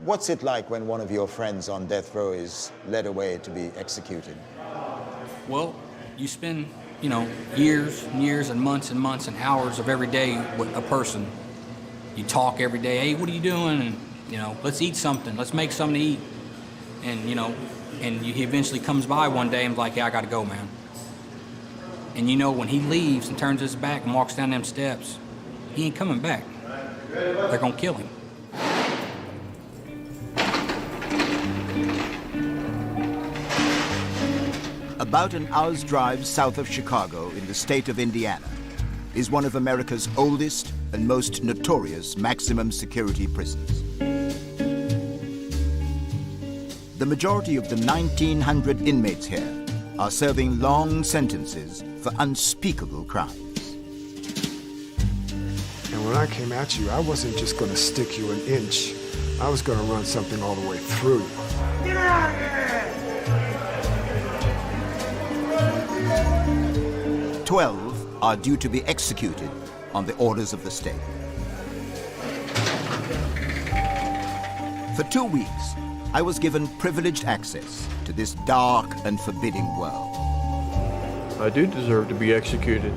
What's it like when one of your friends on death row is led away to be executed? Well, you spend, years and years and months and hours of every day with a person. You talk every day, hey, what are you doing? And, let's eat something, let's make something to eat. And, he eventually comes by one day and is like, hey, I gotta go, man. And when he leaves and turns his back and walks down them steps, he ain't coming back. They're gonna kill him. About an hour's drive south of Chicago in the state of Indiana is one of America's oldest and most notorious maximum security prisons. The majority of the 1,900 inmates here are serving long sentences for unspeakable crimes. And when I came at you, I wasn't just going to stick you an inch. I was going to run something all the way through you. Get out of here! 12 are due to be executed on the orders of the state. For 2 weeks, I was given privileged access to this dark and forbidding world. I do deserve to be executed.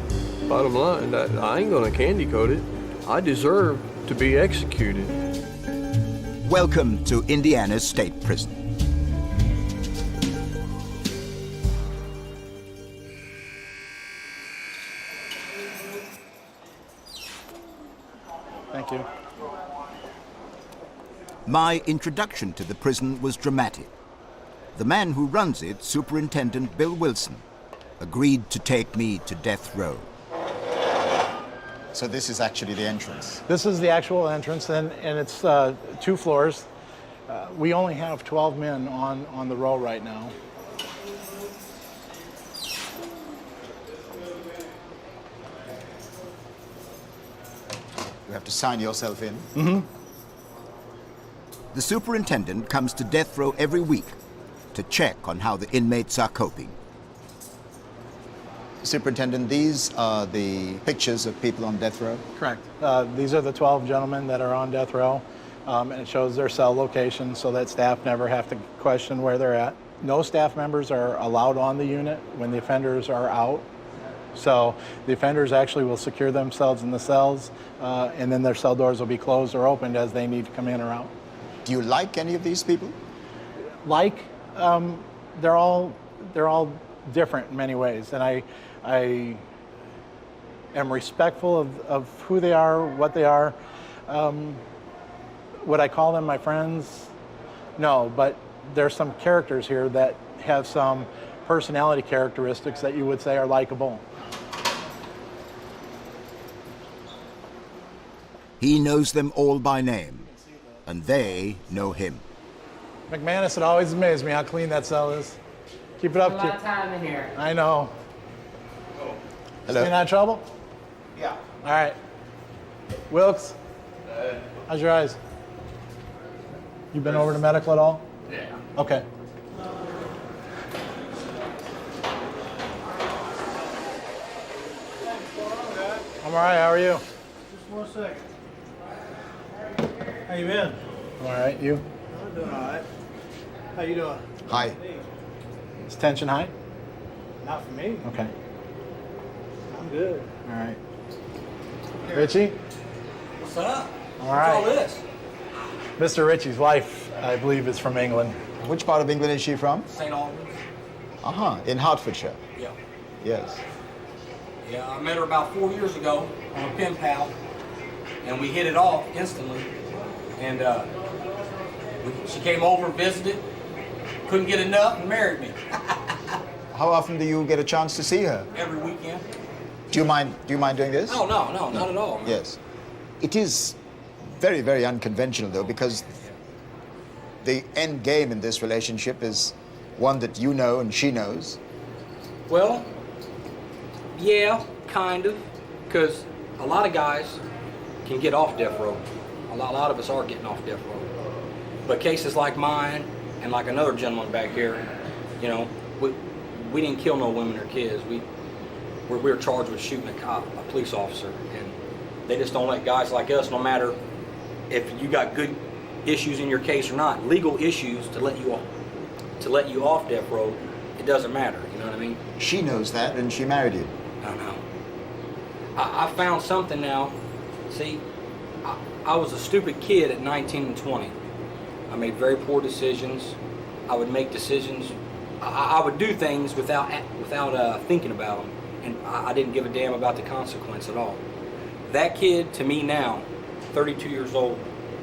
Bottom line, I ain't gonna candy coat it. I deserve to be executed. Welcome to Indiana's State Prison. Thank you. My introduction to the prison was dramatic. The man who runs it, Superintendent Bill Wilson, agreed to take me to death row. So this is actually the entrance? This is the actual entrance, and it's 2 floors. We only have 12 men on the row right now. You have to sign yourself in? Mm-hmm. The superintendent comes to death row every week to check on how the inmates are coping. Superintendent, these are the pictures of people on death row? Correct. These are the 12 gentlemen that are on death row, and it shows their cell location so that staff never have to question where they're at. No staff members are allowed on the unit when the offenders are out. So the offenders actually will secure themselves in the cells, and then their cell doors will be closed or opened as they need to come in or out. Do you like any of these people? They're all different in many ways, and I am respectful of who they are, what they are. Would I call them my friends? No, but there's some characters here that have some personality characteristics that you would say are likable. He knows them all by name, and they know him. McManus, it always amazed me how clean that cell is. Keep it up. A lot of time in here. I know. Hello. Staying out of trouble? Yeah. All right. Wilkes, how's your eyes? You been over to medical at all? Yeah. Okay. I'm all right. How are you? Just 1 second. How you been? I'm all right. You? I'm doing all right. How you doing? Hi. Is tension high? Not for me. Okay. I'm good. All right. Richie? What's up? All right. What's all this? Mr. Ritchie's wife, I believe, is from England. Which part of England is she from? St. Albans. Uh-huh, in Hertfordshire. Yeah. Yes. Yeah, I met her about 4 years ago on a pen pal, and we hit it off instantly. And she came over and visited, couldn't get enough, and married me. How often do you get a chance to see her? Every weekend. Do you mind doing this? Oh, no, not at all. Man. Yes. It is very, very unconventional, though, because the end game in this relationship is one that you know and she knows. Well, yeah, kind of, because a lot of guys can get off death row. A lot of us are getting off death row. But cases like mine and like another gentleman back here, we didn't kill no women or kids. We were charged with shooting a police officer, and they just don't let guys like us, no matter if you got good issues in your case or not, legal issues to let you off death row, it doesn't matter. You know what I mean? She knows that, and she married you. I know. I found something now. See, I was a stupid kid at 19 and 20. I made very poor decisions. I would make decisions. I would do things without thinking about them, and I didn't give a damn about the consequence at all. That kid, to me now, 32 years old,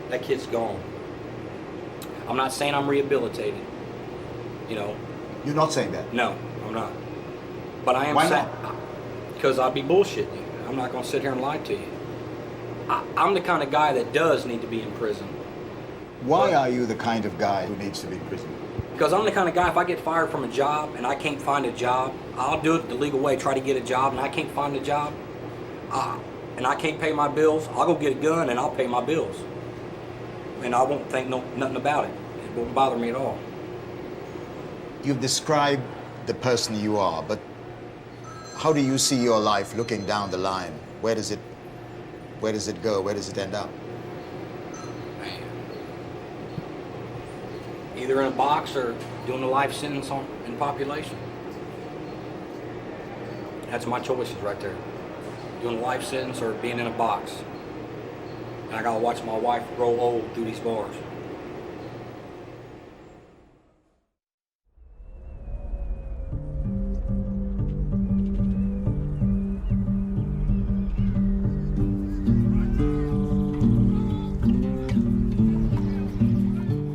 that kid's gone. I'm not saying I'm rehabilitated. You know. You're not saying that? No, I'm not. But I am Why saying, not? because I'd be bullshitting you. I'm not going to sit here and lie to you. I'm the kind of guy that does need to be in prison. Why are you the kind of guy who needs to be in prison? Because I'm the kind of guy, if I get fired from a job and I can't find a job, I'll do it the legal way, try to get a job, and I can't find a job, and I can't pay my bills, I'll go get a gun and I'll pay my bills. And I won't think nothing about it. It won't bother me at all. You've described the person you are, but how do you see your life looking down the line? Where does it go? Where does it end up? Either in a box or doing a life sentence in population. That's my choices right there. Doing a life sentence or being in a box. And I gotta watch my wife grow old through these bars.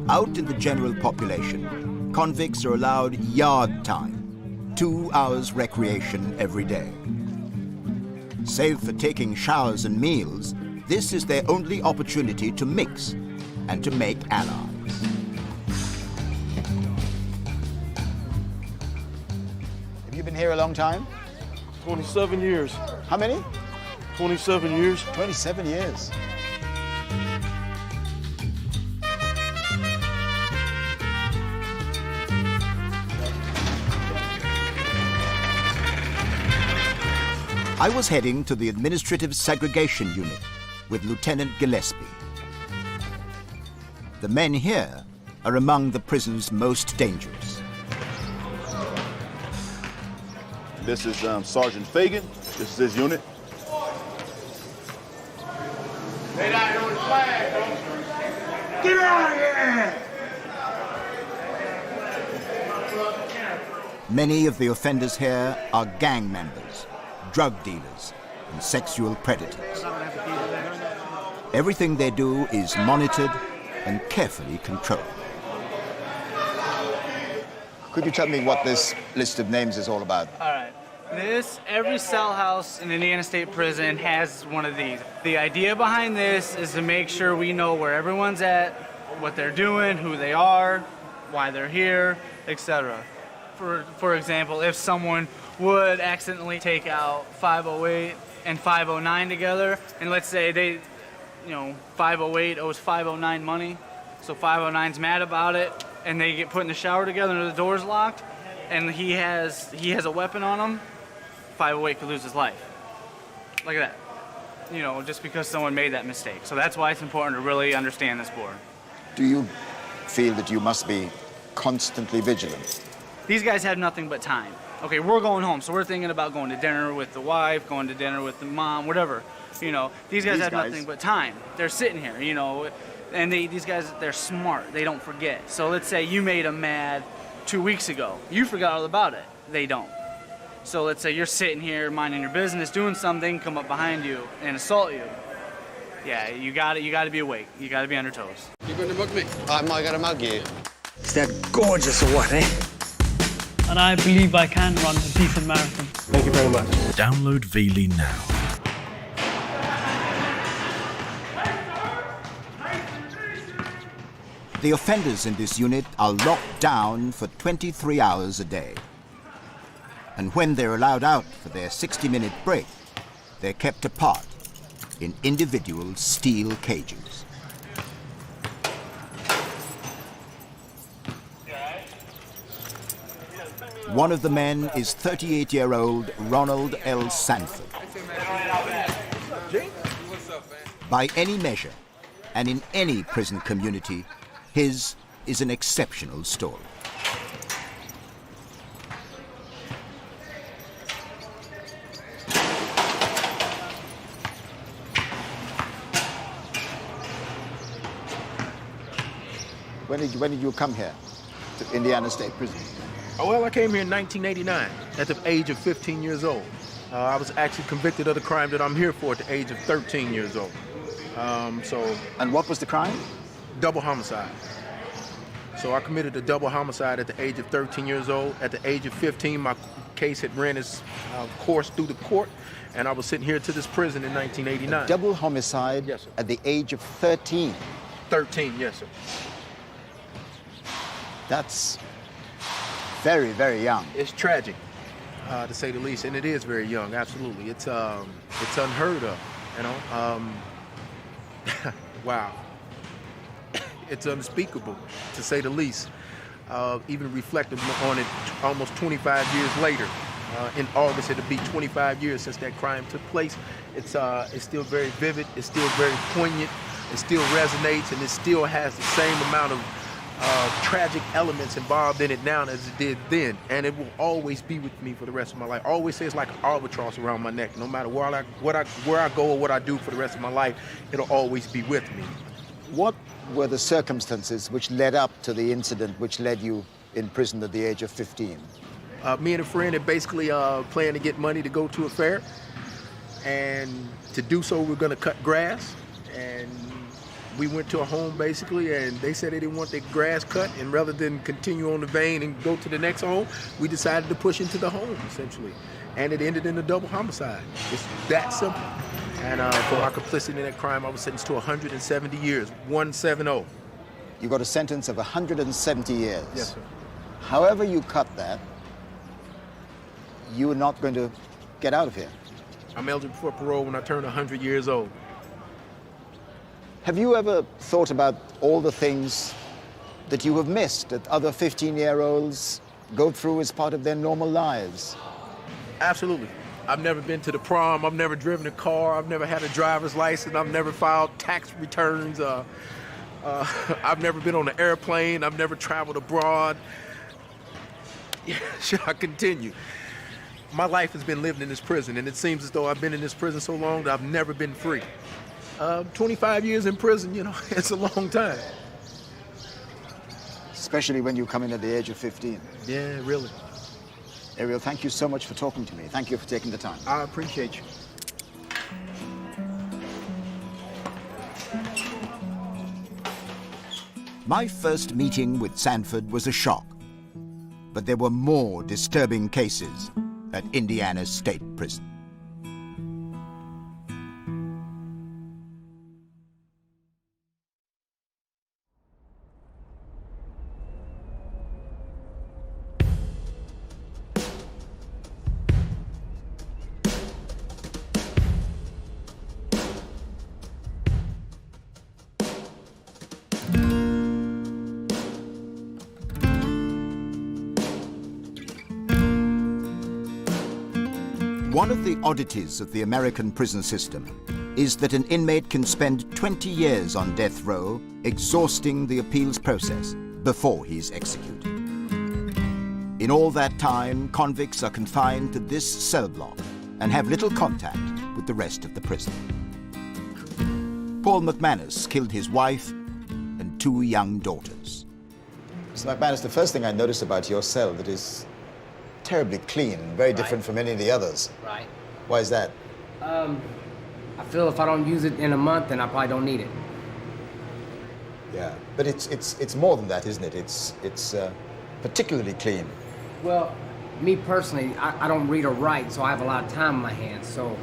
Out in the general population, convicts are allowed yard time, 2 hours recreation every day. Save for taking showers and meals, this is their only opportunity to mix and to make allies. Have you been here a long time? 27 years. How many? 27 years. 27 years. I was heading to the Administrative Segregation Unit with Lieutenant Gillespie. The men here are among the prison's most dangerous. This is Sergeant Fagan. This is his unit. Lay down on the flag, don't you? Get out of here! Many of the offenders here are gang members, drug dealers, and sexual predators. Everything they do is monitored and carefully controlled. Could you tell me what this list of names is all about? All right. Every cell house in Indiana State Prison has one of these. The idea behind this is to make sure we know where everyone's at, what they're doing, who they are, why they're here, etc. For example, if someone would accidentally take out 508 and 509 together, and let's say 508 owes 509 money, so 509's mad about it, and they get put in the shower together and the door's locked, and he has a weapon on him, 508 could lose his life. Like that. Just because someone made that mistake. So that's why it's important to really understand this board. Do you feel that you must be constantly vigilant? These guys have nothing but time. Okay, we're going home, so we're thinking about going to dinner with the wife, going to dinner with the mom, whatever. These guys have nothing but time. They're sitting here, and these guys, they're smart. They don't forget. So let's say you made them mad 2 weeks ago. You forgot all about it. They don't. So let's say you're sitting here minding your business, doing something, come up behind you and assault you. Yeah, you got to be awake. You got to be on your toes. You going to mug me? I'm not going to mug you. Is that gorgeous or what, eh? And I believe I can run a decent marathon. Thank you very much. Download Veely now. The offenders in this unit are locked down for 23 hours a day. And when they're allowed out for their 60-minute break, they're kept apart in individual steel cages. One of the men is 38-year-old Ronald L. Sanford. By any measure, And in any prison community, his is an exceptional story. When did you come here to Indiana State Prison? Oh, well, I came here in 1989 at the age of 15 years old. I was actually convicted of the crime that I'm here for at the age of 13 years old. And what was the crime? Double homicide. So I committed a double homicide at the age of 13 years old. At the age of 15, my case had ran its course through the court, and I was sitting here to this prison in 1989. A double homicide, yes, sir. At the age of 13? 13, yes, sir. That's very, very young. It's tragic, to say the least, and it is very young, absolutely. It's unheard of, you know. Wow. It's unspeakable, to say the least. Even reflecting on it almost 25 years later. In August, it'll be 25 years since that crime took place. It's still very vivid, it's still very poignant, it still resonates, and it still has the same amount of tragic elements involved in it now as it did then, and it will always be with me for the rest of my life. I always say it's like an albatross around my neck. No matter where I go or what I do for the rest of my life, it'll always be with me. What were the circumstances which led up to the incident which led you in prison at the age of 15? Me and a friend had basically planned to get money to go to a fair, and to do so we're going to cut grass, and we went to a home basically, and they said they didn't want their grass cut, and rather than continue on the vein and go to the next home, we decided to push into the home essentially, and it ended in a double homicide. It's that simple. And for our complicity in that crime, I was sentenced to 170 years, 170. You got a sentence of 170 years. Yes, sir. However you cut that, you are not going to get out of here. I'm eligible for parole when I turn 100 years old. Have you ever thought about all the things that you have missed that other 15-year-olds go through as part of their normal lives? Absolutely. I've never been to the prom, I've never driven a car, I've never had a driver's license, I've never filed tax returns, I've never been on an airplane, I've never traveled abroad. Yeah, should I continue? My life has been lived in this prison, and it seems as though I've been in this prison so long that I've never been free. 25 years in prison, you know, it's a long time. Especially when you come in at the age of 15. Yeah, really. Ariel, thank you so much for talking to me. Thank you for taking the time. I appreciate you. My first meeting with Sanford was a shock, but there were more disturbing cases at Indiana State Prison. One of the oddities of the American prison system is that an inmate can spend 20 years on death row exhausting the appeals process before he's executed. In all that time, convicts are confined to this cell block and have little contact with the rest of the prison. Paul McManus killed his wife and 2 young daughters. Mr. McManus, the first thing I noticed about your cell that is terribly clean, very different from any of the others. Right. Why is that? I feel if I don't use it in a month, then I probably don't need it. Yeah, but it's more than that, isn't it? It's particularly clean. Well, me personally, I don't read or write, so I have a lot of time on my hands. So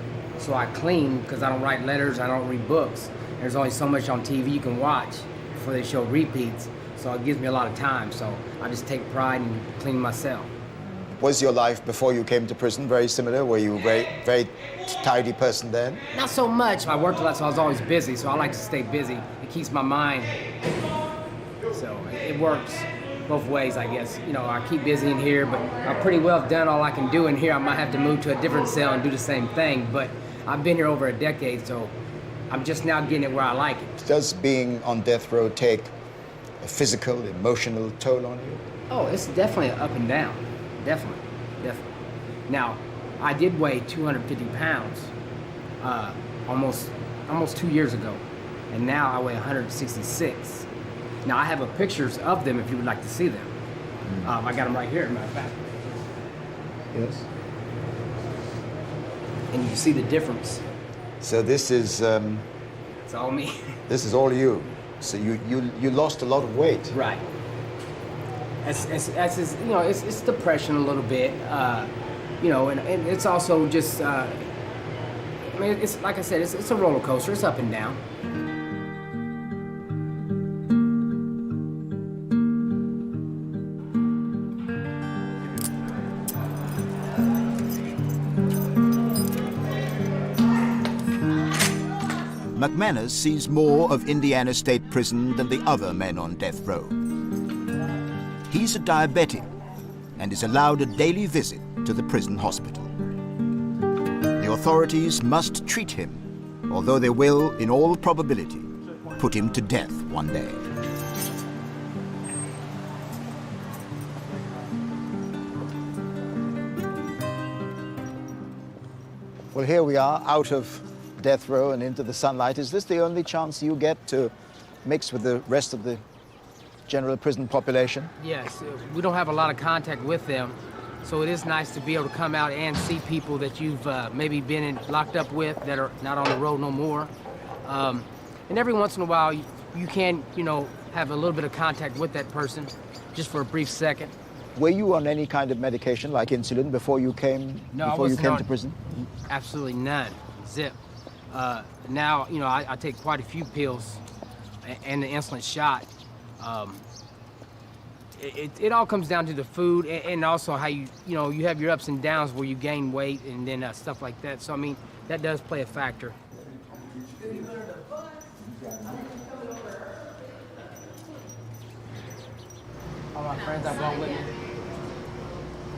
I clean because I don't write letters, I don't read books. There's only so much on TV you can watch before they show repeats, so it gives me a lot of time. So I just take pride in cleaning my cell. Was your life before you came to prison very similar? Were you a very tidy person then? Not so much. I worked a lot, so I was always busy, so I like to stay busy. It keeps my mind, so it works both ways, I guess. You know, I keep busy in here, but I've pretty well done all I can do in here. I might have to move to a different cell and do the same thing, but I've been here over a decade, so I'm just now getting it where I like it. Does being on death row take a physical, emotional toll on you? Oh, it's definitely up and down. Definitely. Now, I did weigh 250 pounds almost 2 years ago, and now I weigh 166. Now, I have pictures of them if you would like to see them. I got them right here, as a matter of fact. Yes. And you can see the difference. So this is... it's all me. This is all you. So you lost a lot of weight. Right. It's you know, it's depression a little bit, you know, and it's also just, I mean, it's like I said, it's a roller coaster. It's up and down. McManus sees more of Indiana State Prison than the other men on death row. He's a diabetic and is allowed a daily visit to the prison hospital. The authorities must treat him, although they will, in all probability, put him to death one day. Well, here we are, out of death row and into the sunlight. Is this the only chance you get to mix with the rest of the general prison population? Yes, we don't have a lot of contact with them, so it is nice to be able to come out and see people that you've maybe been locked up with that are not on the road no more. And every once in a while, you can, you know, have a little bit of contact with that person, just for a brief second. Were you on any kind of medication, like insulin, before you came? No, before you came to prison? Absolutely none. Zip. Now, you know, I take quite a few pills and the insulin shot. It all comes down to the food and also how you know, you have your ups and downs where you gain weight and then stuff like that. So, I mean, that does play a factor. All my friends I brought with me.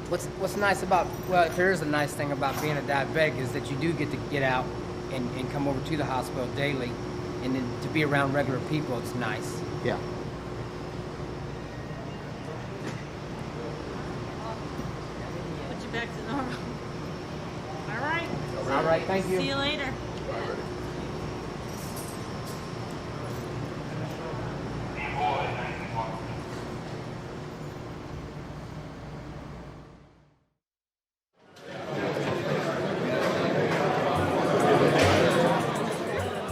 What's nice about, well, if there is a nice thing about being a diabetic is that you do get to get out and come over to the hospital daily, and then to be around regular people, it's nice. Yeah. Put you back to normal. All right. All right, thank you. See you later.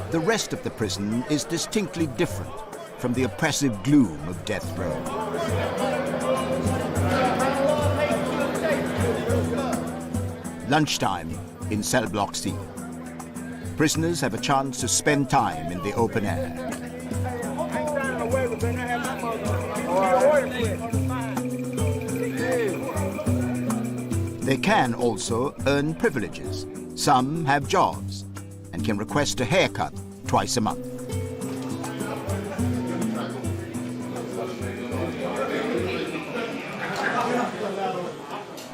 The rest of the prison is distinctly different from the oppressive gloom of death row. Lunchtime in cell block C. Prisoners have a chance to spend time in the open air. They can also earn privileges. Some have jobs and can request a haircut twice a month.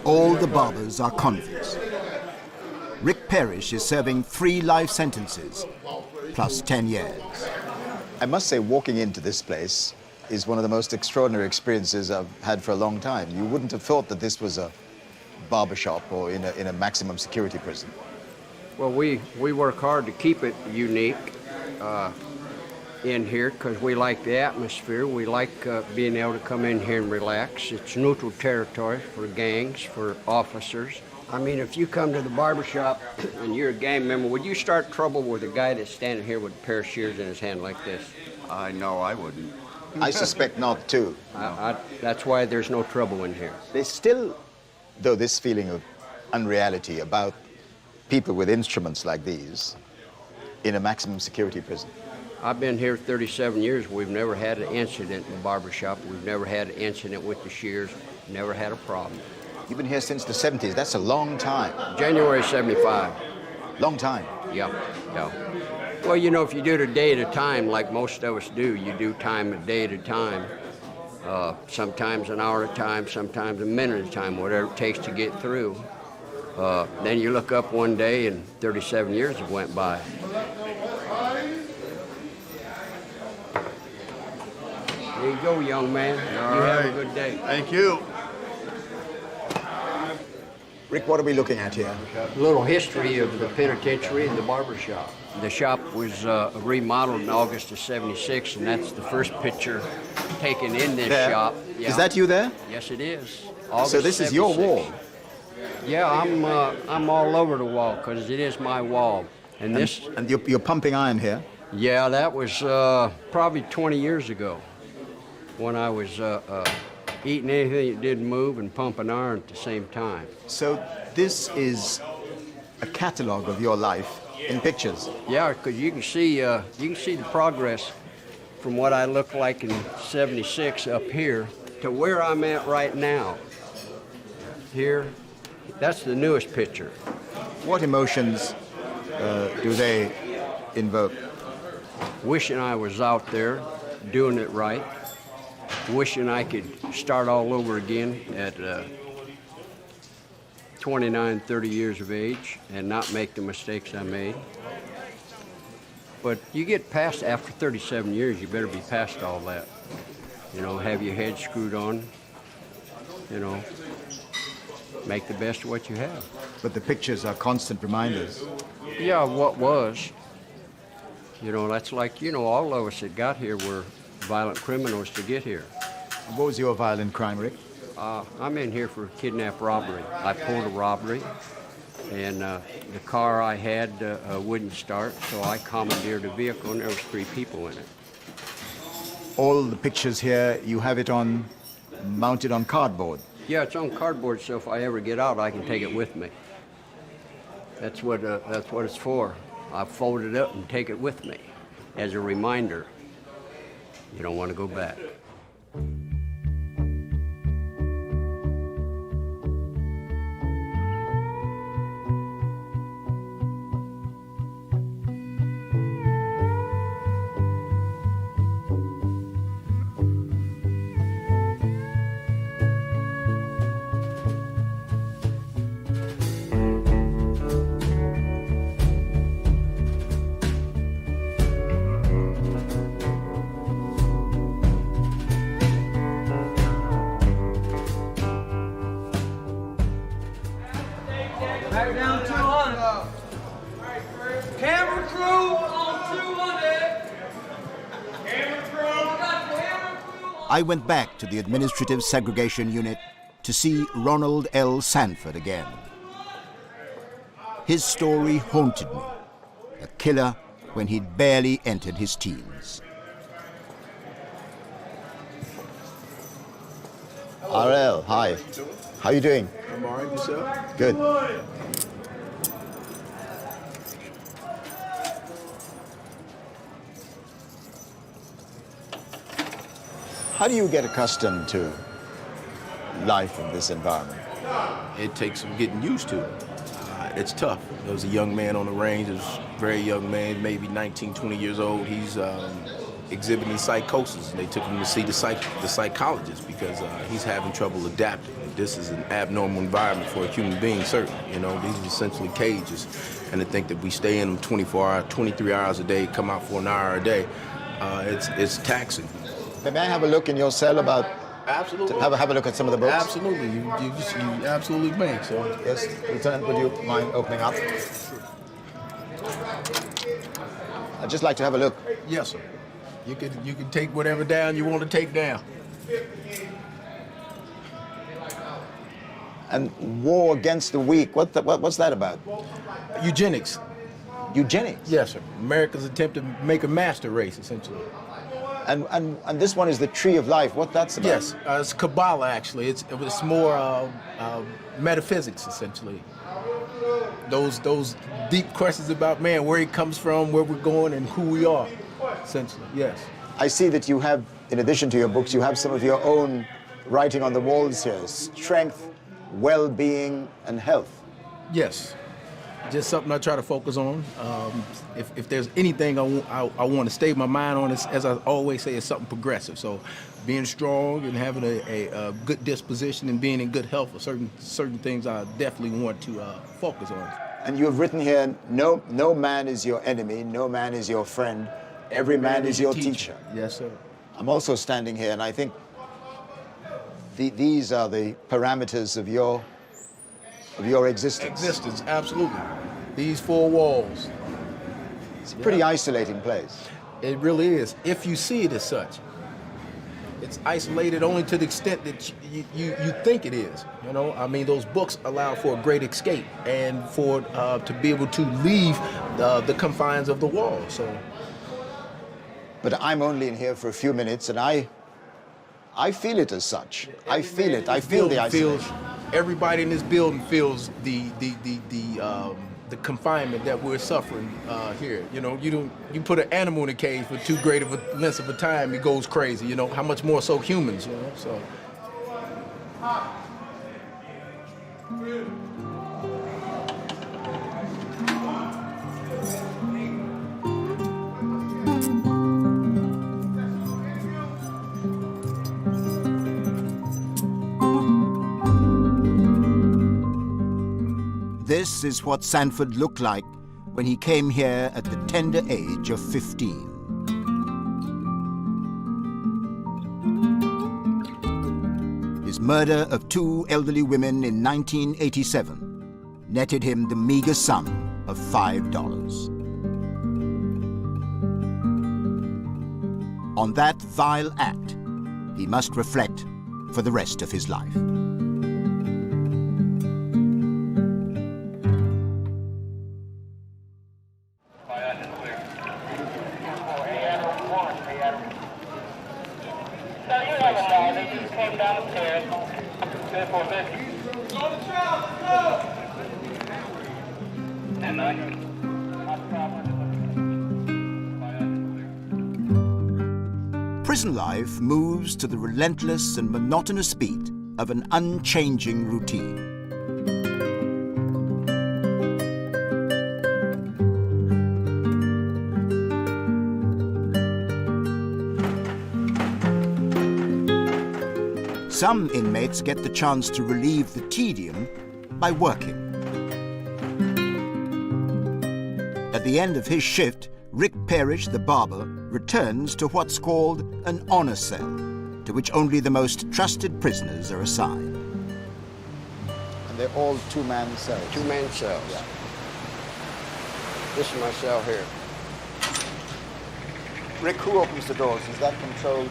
All the barbers are convicts. Rick Parrish is serving 3 life sentences, plus 10 years. I must say, walking into this place is one of the most extraordinary experiences I've had for a long time. You wouldn't have thought that this was a barbershop or in a maximum security prison. Well, we work hard to keep it unique in here because we like the atmosphere. We like being able to come in here and relax. It's neutral territory for gangs, for officers. I mean, if you come to the barbershop and you're a gang member, would you start trouble with a guy that's standing here with a pair of shears in his hand like this? No, I wouldn't. I suspect not, too. That's why there's no trouble in here. There's still, though, this feeling of unreality about people with instruments like these in a maximum security prison. I've been here 37 years. We've never had an incident in the barbershop. We've never had an incident with the shears. Never had a problem. You've been here since the 70s. That's a long time. January 75. Long time. Yeah. Well, you know, if you do it a day at a time, like most of us do, you do time a day at a time. Sometimes an hour at a time, sometimes a minute at a time, whatever it takes to get through. Then you look up one day and 37 years have went by. There you go, young man. All you right. have a good day. Thank you. Rick, what are we looking at here? A little history of the penitentiary and the barber shop. The shop was remodeled in August of '76, and that's the first picture taken in this There. shop. Is that you there? Yes, it is. So this is your 76. wall? Yeah, I'm all over the wall because it is my wall. And this. And you're pumping iron here? Yeah, that was probably 20 years ago when I was eating anything that didn't move and pumping iron at the same time. So this is a catalog of your life in pictures? Yeah, because you can see the progress from what I looked like in '76 up here to where I'm at right now. Here, that's the newest picture. What emotions do they invoke? Wishing I was out there doing it right. Wishing I could start all over again at 29, 30 years of age and not make the mistakes I made. But you get past, after 37 years, you better be past all that. You know, have your head screwed on, you know, make the best of what you have. But the pictures are constant reminders. Yeah, what was. You know, that's like, you know, all of us that got here were violent criminals to get here. What was your violent crime, Rick? I'm in here for kidnap robbery. I pulled a robbery, and the car I had wouldn't start, so I commandeered a vehicle, and there was 3 people in it. All the pictures here, you have it on, mounted on cardboard? Yeah, it's on cardboard, so if I ever get out, I can take it with me. That's what it's for. I fold it up and take it with me as a reminder. You don't want to go back. Back down 200. Camera crew on 200. Camera crew. I went back to the administrative segregation unit to see Ronald L. Sanford again. His story haunted me. A killer when he'd barely entered his teens. RL, hi. How you doing? I'm all right, yourself? Good. How do you get accustomed to life in this environment? It takes some getting used to. It's tough. There was a young man on the range, a very young man, maybe 19, 20 years old. He's exhibiting psychosis, and they took him to see the psychologist because he's having trouble adapting. This is an abnormal environment for a human being, certainly. You know, these are essentially cages, and to think that we stay in them 24 hours, 23 hours a day, come out for an hour a day, it's taxing. May I have a look in your cell about? Absolutely. Have a look at some of the books? Absolutely. You absolutely may. So. Yes, Lieutenant, would you mind opening up? I'd just like to have a look. Yes, sir. You can take whatever down you want to take down. And war against the weak, what's that about? Eugenics. Eugenics? Yes, sir. America's attempt to make a master race, essentially. And this one is the tree of life. What that's about? Yes, it's Kabbalah, actually. It's more metaphysics, essentially. Those deep questions about man, where he comes from, where we're going, and who we are, essentially, yes. I see that you have, in addition to your books, you have some of your own writing on the walls here. Strength, well-being, and health. Yes. Just something I try to focus on. If there's anything I want to stay my mind on, as I always say, is something progressive. So being strong and having a good disposition and being in good health are certain things I definitely want to focus on. And you have written here, no man is your enemy, no man is your friend, every man is your teacher. Yes, sir. I'm also standing here, and I think these are the parameters of your existence. Existence, absolutely. These four walls. It's a pretty isolating place. It really is, if you see it as such. It's isolated only to the extent that you think it is. You know, I mean, those books allow for a great escape and for to be able to leave the confines of the wall. So, but I'm only in here for a few minutes, and I feel it as such. I feel it. I feel the isolation. Everybody in this building feels the confinement that we're suffering here. You know, you put an animal in a cage for too great of a length of a time, it goes crazy. You know, how much more so humans? You know, so. This is what Sanford looked like when he came here at the tender age of 15. His murder of 2 elderly women in 1987 netted him the meager sum of $5. On that vile act, he must reflect for the rest of his life. Prison life moves to the relentless and monotonous beat of an unchanging routine. Some inmates get the chance to relieve the tedium by working. At the end of his shift, Rick Parrish, the barber, returns to what's called an honor cell, to which only the most trusted prisoners are assigned. And they're all two-man cells? Two-man cells. Yeah. This is my cell here. Rick, who opens the doors? Is that controlled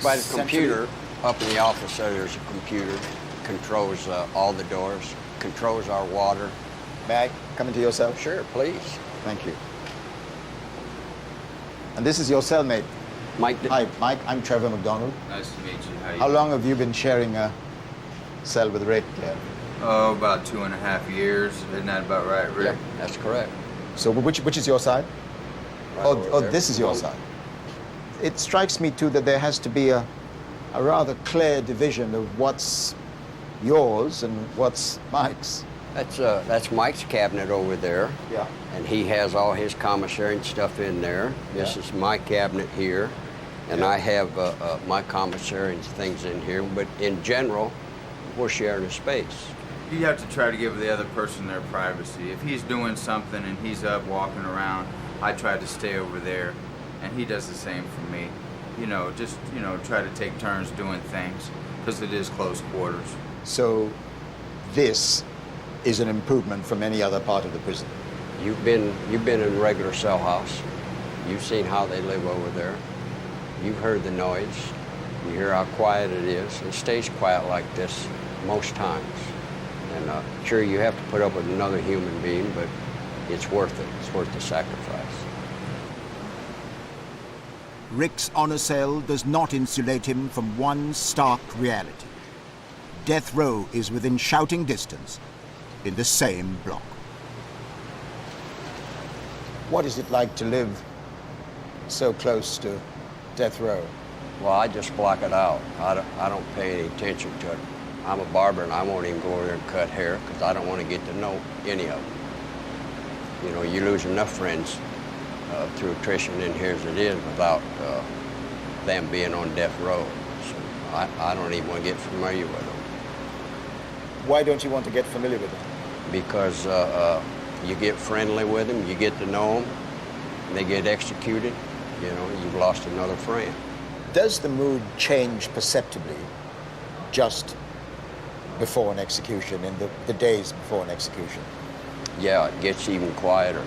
by the computer? Up in the office there's a computer, controls all the doors, controls our water. May I come into your cell? Sure, please. Thank you. And this is your cellmate? Mike. Hi, Mike. I'm Trevor McDonald. Nice to meet you. How long have you been sharing a cell with Rick? Oh, about 2.5 years. Isn't that about right, Rick? Yep, that's correct. So which is your side? Right this is your side. It strikes me, too, that there has to be a rather clear division of what's yours and what's Mike's. That's Mike's cabinet over there. Yeah. And he has all his commissary and stuff in there. This is my cabinet here. And I have my commissary and things in here. But in general, we're sharing a space. You have to try to give the other person their privacy. If he's doing something and he's up walking around, I try to stay over there. And he does the same for me. Just try to take turns doing things, because it is close quarters. So this is an improvement from any other part of the prison? You've been in regular cell house. You've seen how they live over there. You've heard the noise. You hear how quiet it is. It stays quiet like this most times. And sure, you have to put up with another human being, but it's worth it. It's worth the sacrifice. Rick's honor cell does not insulate him from one stark reality. Death row is within shouting distance in the same block. What is it like to live so close to death row? Well, I just block it out. I don't pay any attention to it. I'm a barber, and I won't even go over there and cut hair because I don't want to get to know any of them. You lose enough friends through attrition in here as it is without them being on death row. So I don't even want to get familiar with them. Why don't you want to get familiar with them? Because you get friendly with them, you get to know them, and they get executed, you've lost another friend. Does the mood change perceptibly just before an execution, in the days before an execution? Yeah, it gets even quieter.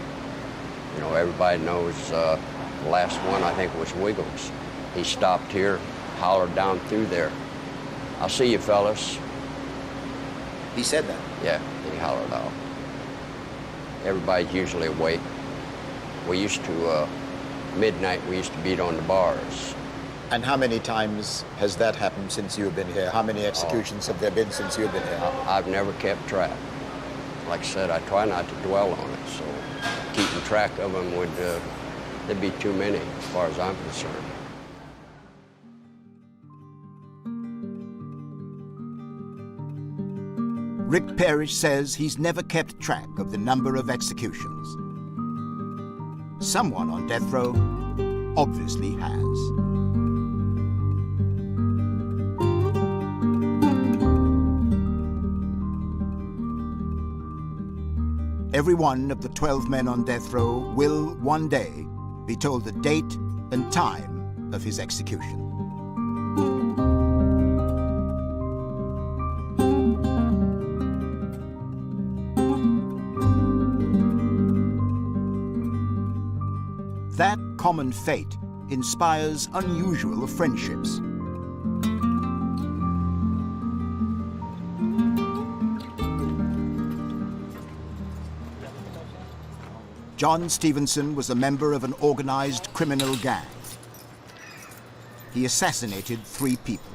You know, everybody knows the last one, I think, was Wiggles. He stopped here, hollered down through there, "I'll see you, fellas." He said that? Yeah, he hollered out. Everybody's usually awake. We used to, midnight, we used to beat on the bars. And how many times has that happened since you've been here? How many executions have there been since you've been here? I've never kept track. Like I said, I try not to dwell on it, so keeping track of them would, there'd be too many as far as I'm concerned. Rick Parrish says he's never kept track of the number of executions. Someone on death row obviously has. Every one of the 12 men on death row will one day be told the date and time of his execution. That common fate inspires unusual friendships. John Stevenson was a member of an organized criminal gang. He assassinated 3 people.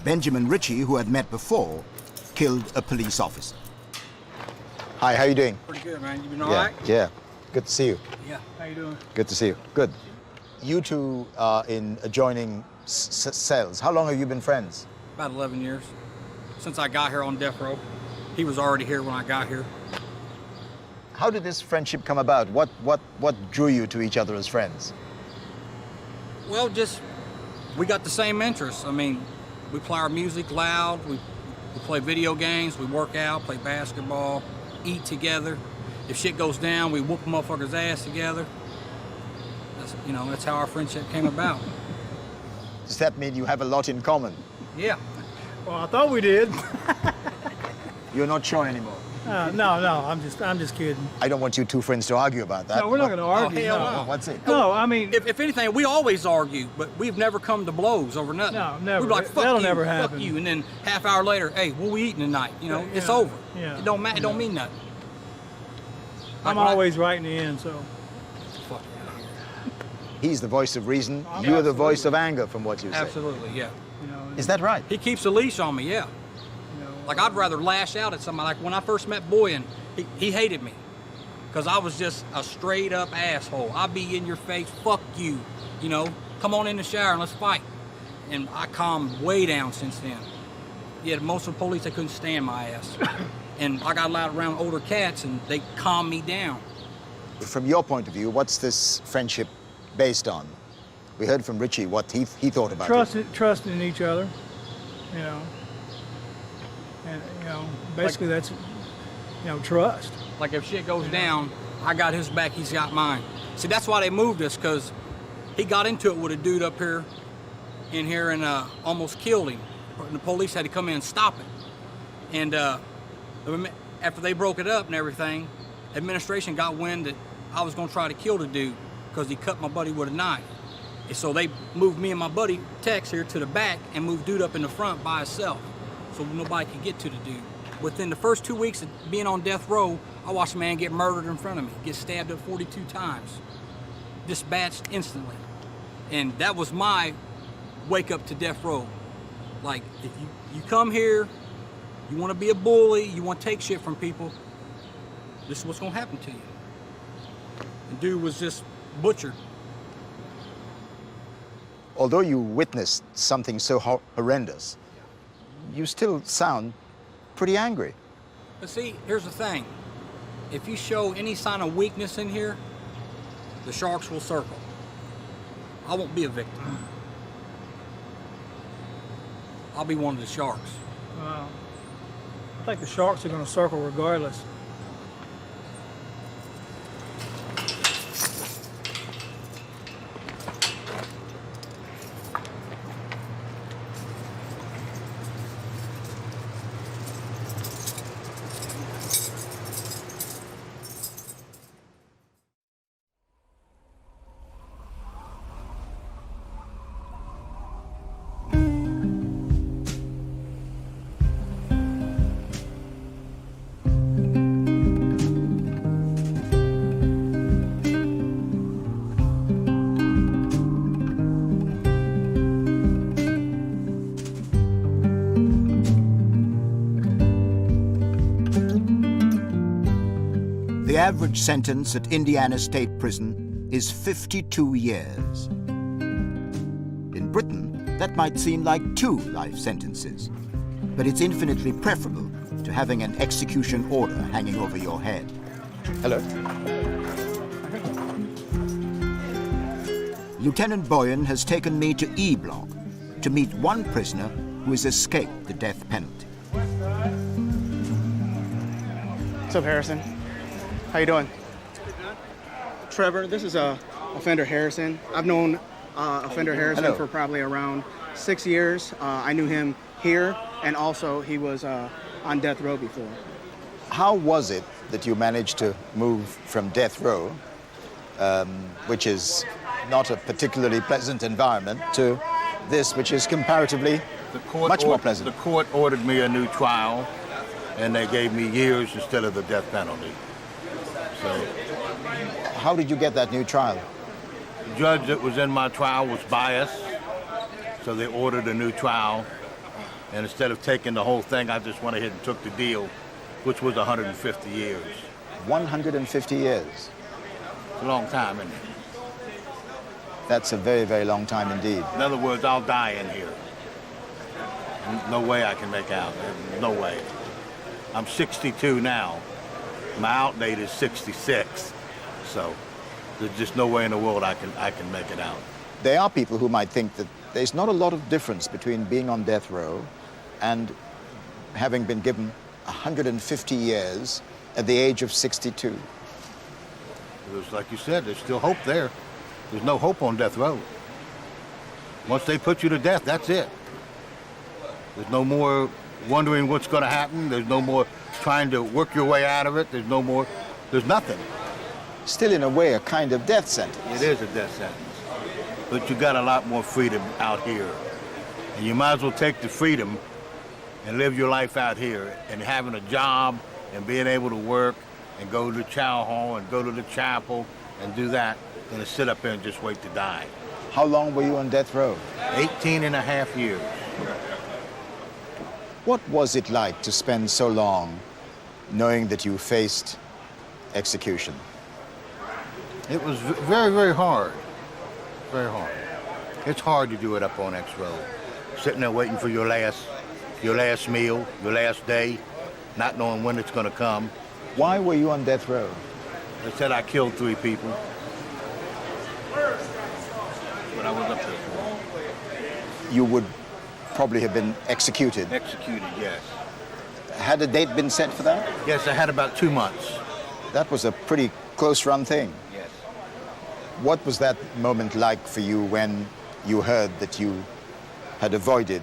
Benjamin Ritchie, who had met before, killed a police officer. Hi, how you doing? Pretty good, man. You been all right? Yeah, good to see you. Yeah. How you doing? Good to see you. Good. You two are in adjoining cells. How long have you been friends? About 11 years. Since I got here on death row. He was already here when I got here. How did this friendship come about? What drew you to each other as friends? Well, we got the same interests. I mean, we play our music loud, we play video games, we work out, play basketball, eat together. If shit goes down, we whoop a motherfucker's ass together. That's how our friendship came about. Does that mean you have a lot in common? Yeah. Well, I thought we did. You're not sure anymore? No, I'm just kidding. I don't want you two friends to argue about that. No, we're not going to argue. Hell no. no. What's it? No, I mean... If anything, we always argue, but we've never come to blows over nothing. No, never. We're like, fuck That'll you, never happen. fuck you, and then half hour later, hey, what we eating tonight? It's over. Yeah. It don't matter. It don't mean nothing. I'm always right in the end, so... Fuck. He's the voice of reason. You're the voice of anger, from what you say. Absolutely, yeah. Is that right? He keeps a leash on me, yeah. Like, I'd rather lash out at somebody. Like, when I first met Boyan, he hated me because I was just a straight up asshole. I'd be in your face, fuck you, come on in the shower and let's fight. And I calmed way down since then. Yeah, most of the police, they couldn't stand my ass. And I got allowed around older cats and they calmed me down. From your point of view, what's this friendship based on? We heard from Ritchie what he thought about it. Trusting in each other, And, basically that's, trust. Like if shit goes down, I got his back, he's got mine. See, that's why they moved us, because he got into it with a dude up here, and almost killed him. And the police had to come in and stop it. And after they broke it up and everything, administration got wind that I was gonna try to kill the dude because he cut my buddy with a knife. And so they moved me and my buddy Tex here to the back and moved dude up in the front by himself, so nobody could get to the dude. Within the first 2 weeks of being on death row, I watched a man get murdered in front of me, get stabbed up 42 times, dispatched instantly. And that was my wake up to death row. Like, if you come here, you want to be a bully, you want to take shit from people, this is what's going to happen to you. The dude was just butchered. Although you witnessed something so horrendous, you still sound pretty angry. But see, here's the thing. If you show any sign of weakness in here, the sharks will circle. I won't be a victim. I'll be one of the sharks. Wow. I think the sharks are going to circle regardless. The average sentence at Indiana State Prison is 52 years. In Britain, that might seem like 2 life sentences, but it's infinitely preferable to having an execution order hanging over your head. Hello. Lieutenant Boyan has taken me to E Block to meet one prisoner who has escaped the death penalty. What's up, Harrison? How you doing? Trevor, this is Offender Harrison. I've known Offender Harrison Hello. for probably around 6 years. I knew him here, and also he was on death row before. How was it that you managed to move from death row, which is not a particularly pleasant environment, to this, which is comparatively much more pleasant? The court ordered me a new trial, and they gave me years instead of the death penalty. So, how did you get that new trial? The judge that was in my trial was biased, so they ordered a new trial. And instead of taking the whole thing, I just went ahead and took the deal, which was 150 years. 150 years? It's a long time, isn't it? That's a very, very long time indeed. In other words, I'll die in here. No way I can make out. No way. I'm 62 now. My out date is 66. So there's just no way in the world I can make it out. There are people who might think that there's not a lot of difference between being on death row and having been given 150 years at the age of 62. It was like you said, there's still hope there. There's no hope on death row. Once they put you to death, that's it. There's no more wondering what's going to happen. There's no more trying to work your way out of it. There's nothing. Still, in a way, a kind of death sentence. It is a death sentence. But you got a lot more freedom out here. And you might as well take the freedom and live your life out here, and having a job and being able to work and go to the chow hall and go to the chapel and do that than to sit up there and just wait to die. How long were you on death row? 18 and a half years. What was it like to spend so long knowing that you faced execution? It was very, very hard. Very hard. It's hard to do it up on X row. Sitting there waiting for your last meal, your last day, not knowing when it's going to come. Why were you on death row? They said I killed 3 people. But I was up there for. You would probably have been executed. Executed, yes. Had a date been set for that? Yes, I had about 2 months. That was a pretty close run thing. Yes. What was that moment like for you when you heard that you had avoided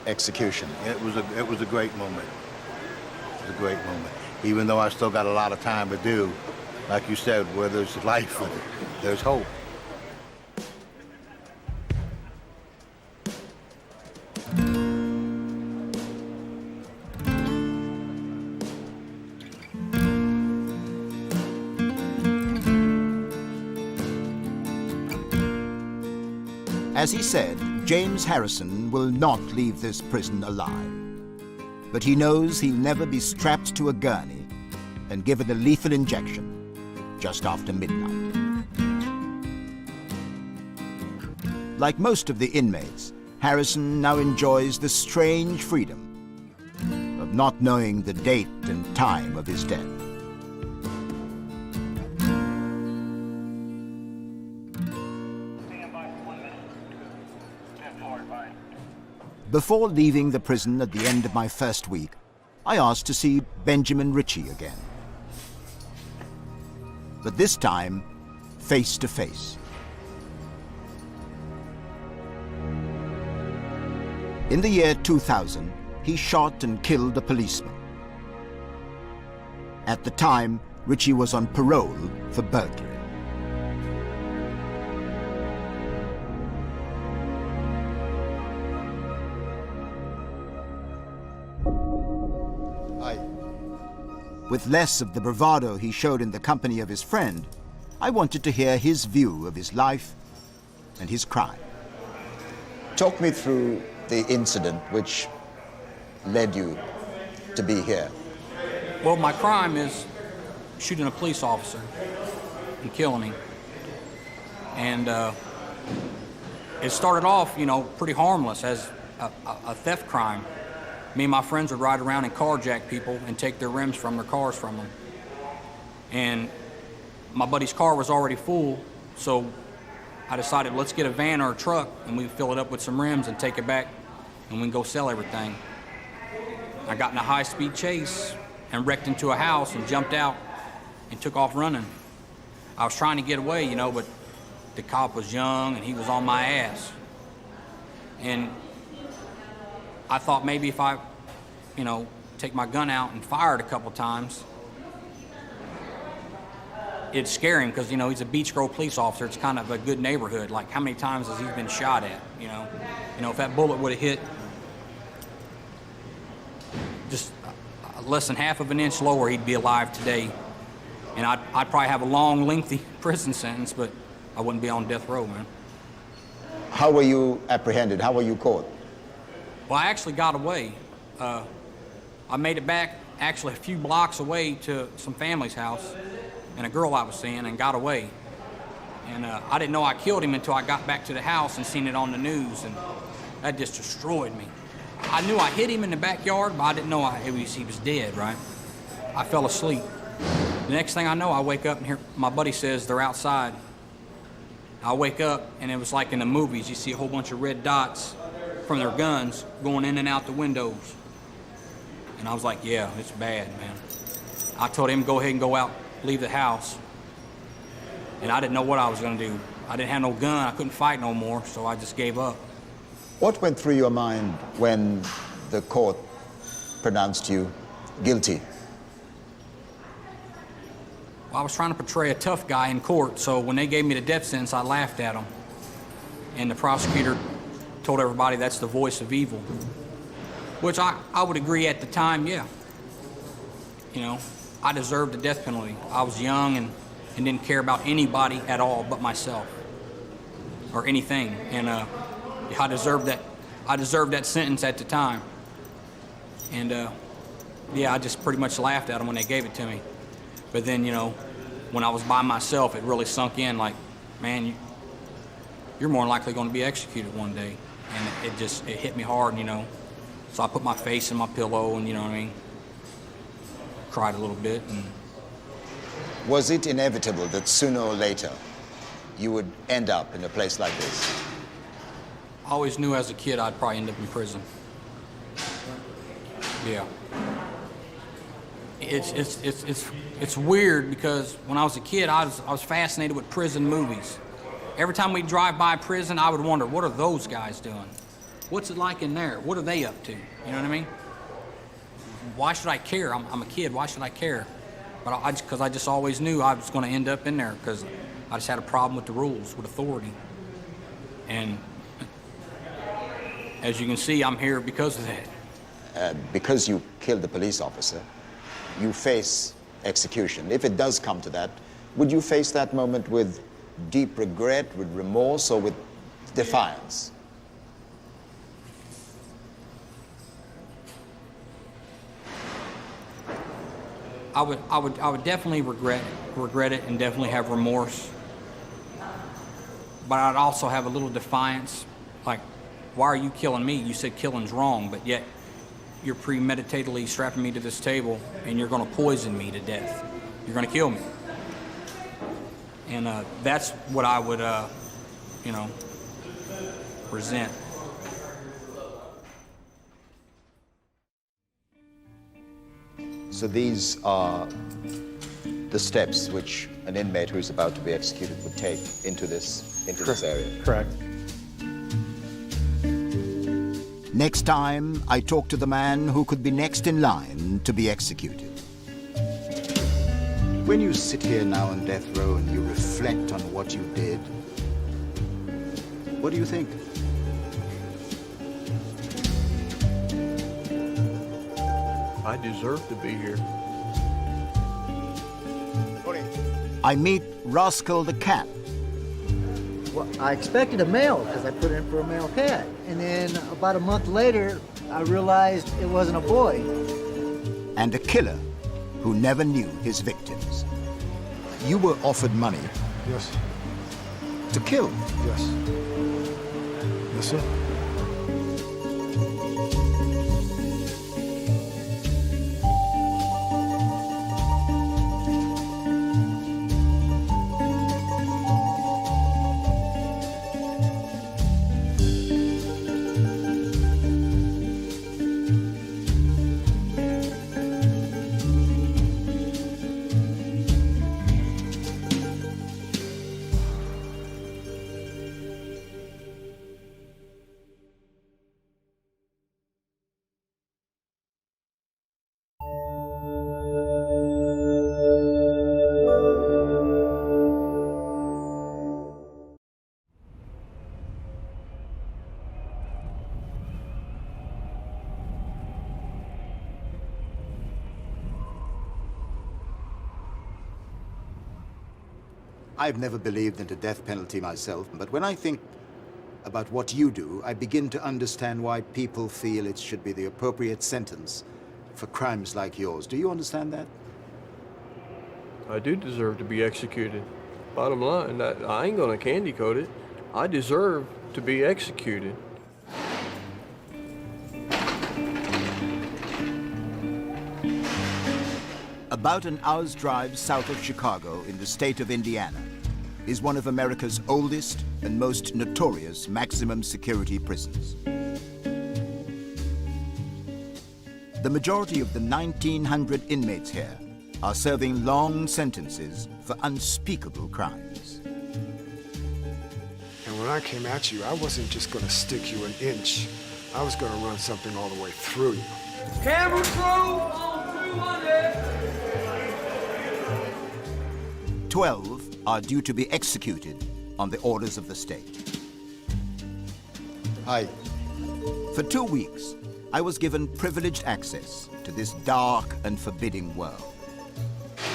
execution? It was a great moment. It was a great moment. Even though I still got a lot of time to do, like you said, where there's life, there's hope. As he said, James Harrison will not leave this prison alive. But he knows he'll never be strapped to a gurney and given a lethal injection just after midnight. Like most of the inmates, Harrison now enjoys the strange freedom of not knowing the date and time of his death. Before leaving the prison at the end of my first week, I asked to see Benjamin Ritchie again. But this time, face to face. In the year 2000, he shot and killed a policeman. At the time, Ritchie was on parole for burglary. With less of the bravado he showed in the company of his friend, I wanted to hear his view of his life and his crime. Talk me through the incident which led you to be here. Well, my crime is shooting a police officer and killing him. And it started off, you know, pretty harmless as a theft crime. Me and my friends would ride around and carjack people and take their rims from their cars from them. And my buddy's car was already full, so I decided, let's get a van or a truck and we fill it up with some rims and take it back and we can go sell everything. I got in a high-speed chase and wrecked into a house and jumped out and took off running. I was trying to get away, you know, but the cop was young and he was on my ass. And I thought maybe if I, you know, take my gun out and fire it a couple times, it'd scare him because, you know, he's a Beach Grove police officer. It's kind of a good neighborhood. Like, how many times has he been shot at, you know? You know, if that bullet would have hit just less than half of an inch lower, he'd be alive today. And I'd probably have a long, lengthy prison sentence, but I wouldn't be on death row, man. How were you apprehended? How were you caught? Well, I actually got away. I made it back actually a few blocks away to some family's house and a girl I was seeing and got away. And I didn't know I killed him until I got back to the house and seen it on the news, and that just destroyed me. I knew I hit him in the backyard, but I didn't know he was dead, right? I fell asleep. The next thing I know, I wake up and hear my buddy says they're outside. I wake up and it was like in the movies. You see a whole bunch of red dots from their guns going in and out the windows. And I was like, yeah, it's bad, man. I told him, go ahead and go out, leave the house. And I didn't know what I was gonna do. I didn't have no gun, I couldn't fight no more, so I just gave up. What went through your mind when the court pronounced you guilty? Well, I was trying to portray a tough guy in court, so when they gave me the death sentence, I laughed at them. And the prosecutor told everybody that's the voice of evil, which I would agree at the time, yeah. You know, I deserved the death penalty. I was young and didn't care about anybody at all but myself or anything. And I deserved that sentence at the time. And yeah, I just pretty much laughed at them when they gave it to me. But then, you know, when I was by myself, it really sunk in like, man, you're more likely going to be executed one day. And it hit me hard, you know. So I put my face in my pillow and, you know what I mean, cried a little bit. And was it inevitable that sooner or later you would end up in a place like this? I always knew as a kid I'd probably end up in prison. Yeah. It's weird because when I was a kid, I was fascinated with prison movies. Every time we'd drive by prison, I would wonder, what are those guys doing? What's it like in there? What are they up to? You know what I mean? Why should I care? I'm a kid. Why should I care? But because I just always knew I was going to end up in there because I just had a problem with the rules, with authority. And as you can see, I'm here because of that. Because you killed the police officer, you face execution. If it does come to that, would you face that moment with deep regret, with remorse, or with defiance? I would definitely regret it and definitely have remorse. But I'd also have a little defiance, like, why are you killing me? You said killing's wrong, but yet you're premeditatedly strapping me to this table and you're gonna poison me to death. You're gonna kill me. And that's what I would, you know, resent. So these are the steps which an inmate who's about to be executed would take into this area. Correct. Next time, I talk to the man who could be next in line to be executed. When you sit here now on death row and you reflect on what you did, what do you think? I deserve to be here. I meet Roscoe the cat. Well, I expected a male because I put in for a male cat. And then about a month later, I realized it wasn't a boy. And a killer who never knew his victims. You were offered money Yes. to kill. Yes. Yes, sir. I've never believed in the death penalty myself, but when I think about what you do, I begin to understand why people feel it should be the appropriate sentence for crimes like yours. Do you understand that? I do deserve to be executed. Bottom line, I ain't gonna candy coat it. I deserve to be executed. About an hour's drive south of Chicago in the state of Indiana is one of America's oldest and most notorious maximum security prisons. The majority of the 1,900 inmates here are serving long sentences for unspeakable crimes. And when I came at you, I wasn't just going to stick you an inch. I was going to run something all the way through you. Camera crew on 200. 12 are due to be executed on the orders of the state. Hi. For 2 weeks, I was given privileged access to this dark and forbidding world.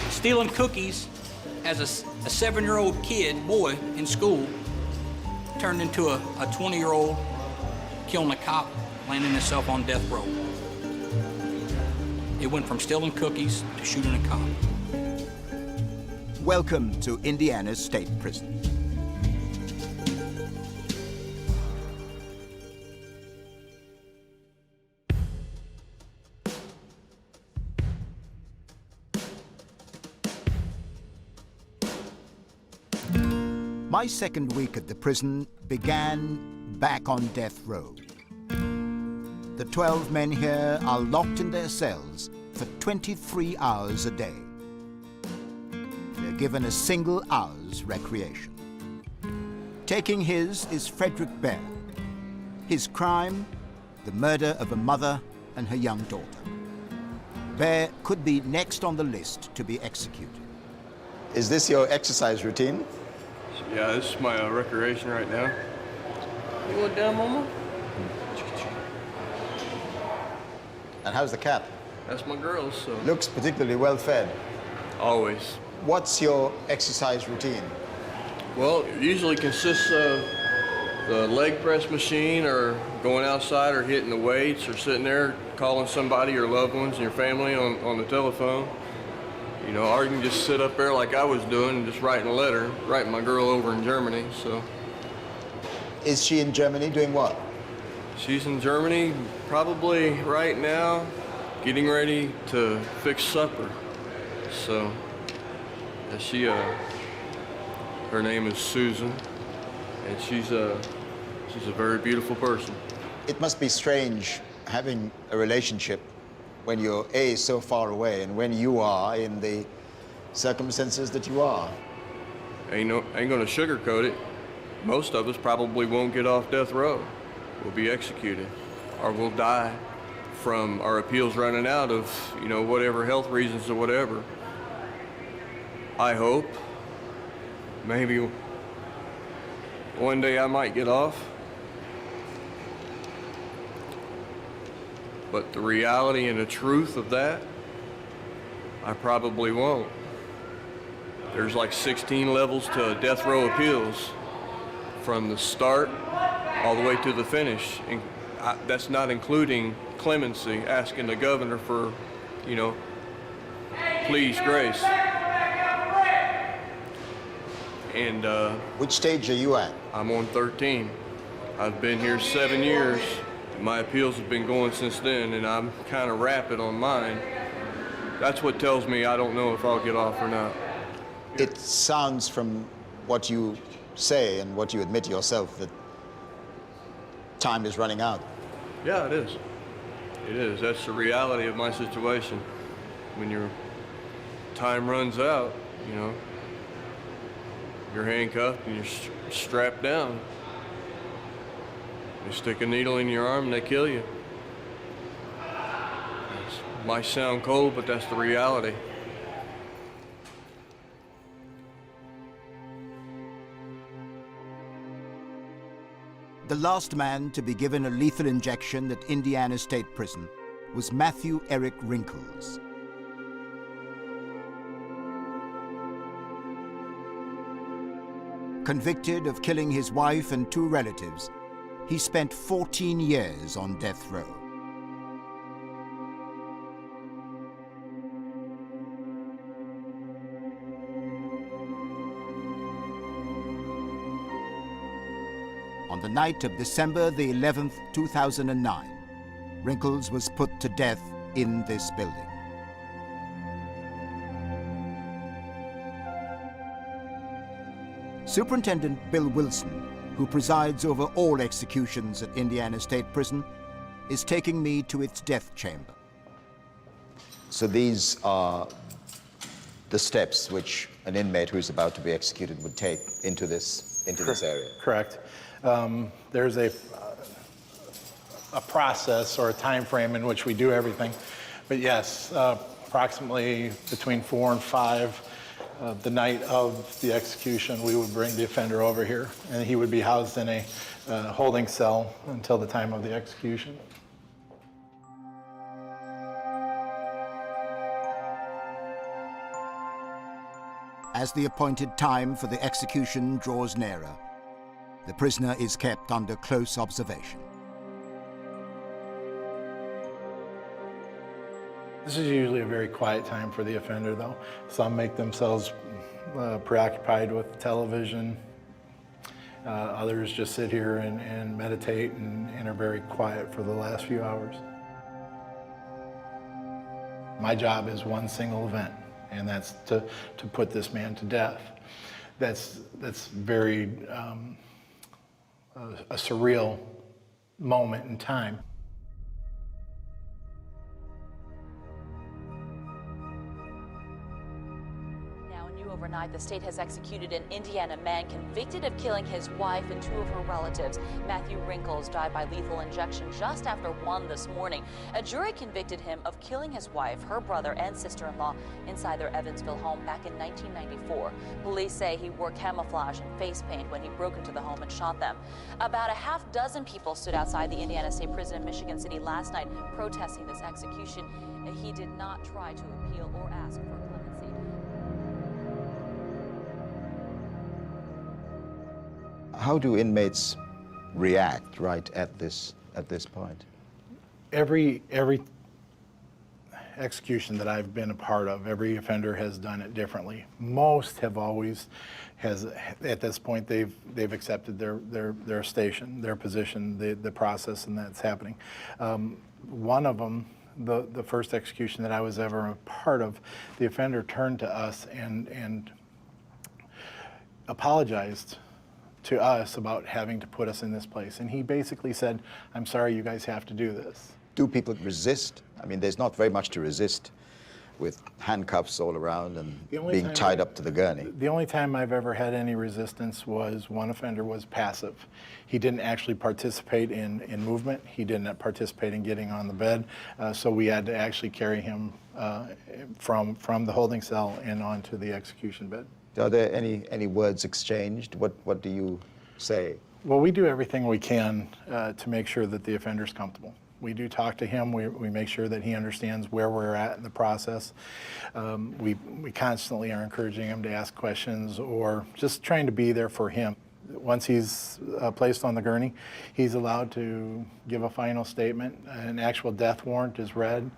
Stealing cookies as a 7-year-old boy in school, turned into a 20-year-old, killing a cop, landing himself on death row. It went from stealing cookies to shooting a cop. Welcome to Indiana's State Prison. My second week at the prison began back on death row. The 12 men here are locked in their cells for 23 hours a day. They're given a single hour's recreation. Taking his is Fredrick Baer. His crime, the murder of a mother and her young daughter. Baer could be next on the list to be executed. Is this your exercise routine? Yeah, this is my recreation right now. You want down, Mama? And how's the cat? That's my girl's, so. Looks particularly well fed. Always. What's your exercise routine? Well, it usually consists of the leg press machine or going outside or hitting the weights or sitting there calling somebody, your loved ones and your family on the telephone. You know, or you can just sit up there like I was doing and just writing a letter, writing my girl over in Germany, so. Is she in Germany doing what? She's in Germany probably right now getting ready to fix supper. So, her name is Susan, and she's a very beautiful person. It must be strange having a relationship when you're A, so far away, and when you are in the circumstances that you are. Ain't gonna sugarcoat it. Most of us probably won't get off death row. We'll be executed, or we'll die from our appeals running out of, you know, whatever health reasons or whatever. I hope maybe one day I might get off. But the reality and the truth of that, I probably won't. There's like 16 levels to death row appeals, from the start all the way to the finish. And that's not including clemency, asking the governor for, you know, please, grace. And which stage are you at? I'm on 13. I've been here 7 years. My appeals have been going since then, and I'm kind of rapid on mine. That's what tells me I don't know if I'll get off or not. It sounds from what you say and what you admit yourself that time is running out. Yeah, it is. It is. That's the reality of my situation. When your time runs out, you know, you're handcuffed and you're strapped down. They stick a needle in your arm and they kill you. It might sound cold, but that's the reality. The last man to be given a lethal injection at Indiana State Prison was Matthew Eric Wrinkles. Convicted of killing his wife and 2 relatives, he spent 14 years on death row. On the night of December the 11th, 2009, Wrinkles was put to death in this building. Superintendent Bill Wilson, who presides over all executions at Indiana State Prison, is taking me to its death chamber. So these are the steps which an inmate who is about to be executed would take into this area. Correct. There's a process or a time frame in which we do everything. But yes, approximately between 4 and 5, the night of the execution, we would bring the offender over here, and he would be housed in a holding cell until the time of the execution. As the appointed time for the execution draws nearer, the prisoner is kept under close observation. This is usually a very quiet time for the offender, though. Some make themselves preoccupied with television. Others just sit here and meditate and are very quiet for the last few hours. My job is one single event, and that's to put this man to death. That's very a surreal moment in time. Overnight, the state has executed an Indiana man convicted of killing his wife and 2 of her relatives. Matthew Wrinkles died by lethal injection just after 1 this morning. A jury convicted him of killing his wife, her brother, and sister-in-law inside their Evansville home back in 1994. Police say he wore camouflage and face paint when he broke into the home and shot them. About a half dozen people stood outside the Indiana State Prison in Michigan City last night protesting this execution. He did not try to appeal or ask for clemency. How do inmates react right at this point? Every execution that I've been a part of, every offender has done it differently. Most have always at this point they've accepted their station, their position, the process, and that's happening. One of them, the first execution that I was ever a part of, the offender turned to us and apologized to us about having to put us in this place. And he basically said, "I'm sorry, you guys have to do this." Do people resist? I mean, there's not very much to resist with handcuffs all around and being tied up to the gurney. The only time I've ever had any resistance was one offender was passive. He didn't actually participate in movement. He didn't participate in getting on the bed. So we had to actually carry him from the holding cell and onto the execution bed. Are there any words exchanged? What do you say? Well, we do everything we can to make sure that the offender's comfortable. We do talk to him. We make sure that he understands where we're at in the process. We constantly are encouraging him to ask questions or just trying to be there for him. Once he's placed on the gurney, he's allowed to give a final statement. An actual death warrant is read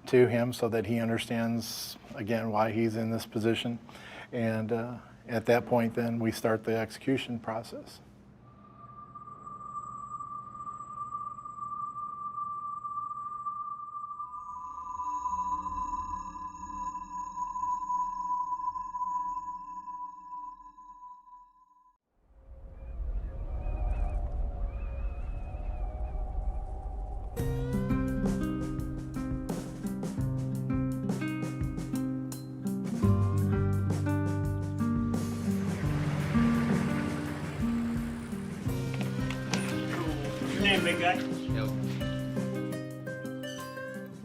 to him so that he understands, again, why he's in this position. And At that point, then, we start the execution process.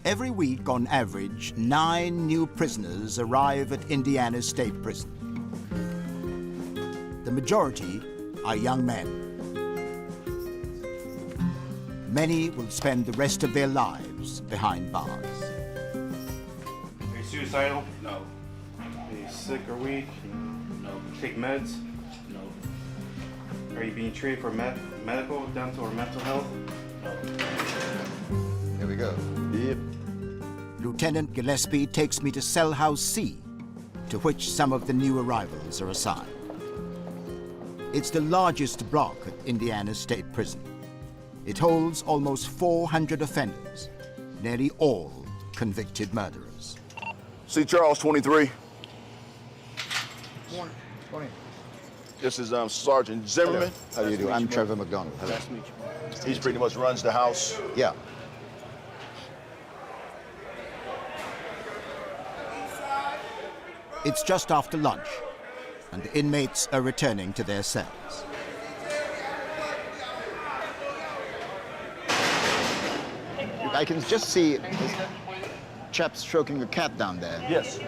Every week, on average, 9 new prisoners arrive at Indiana State Prison. The majority are young men. Many will spend the rest of their lives behind bars. Are you suicidal? No. Are you sick or weak? No. Take meds? No. Are you being treated for medical, dental, or mental health? No. Here we go. Yep. Lieutenant Gillespie takes me to cell house C, to which some of the new arrivals are assigned. It's the largest block at Indiana State Prison. It holds almost 400 offenders, nearly all convicted murderers. See Charles 23. Morning. This is Sergeant Zimmerman. Hello. How do you do? I'm Trevor McDonald. Hello. Nice to meet you. He pretty much runs the house. Yeah. It's just after lunch, and the inmates are returning to their cells. I can just see this chap stroking a cat down there. Yes.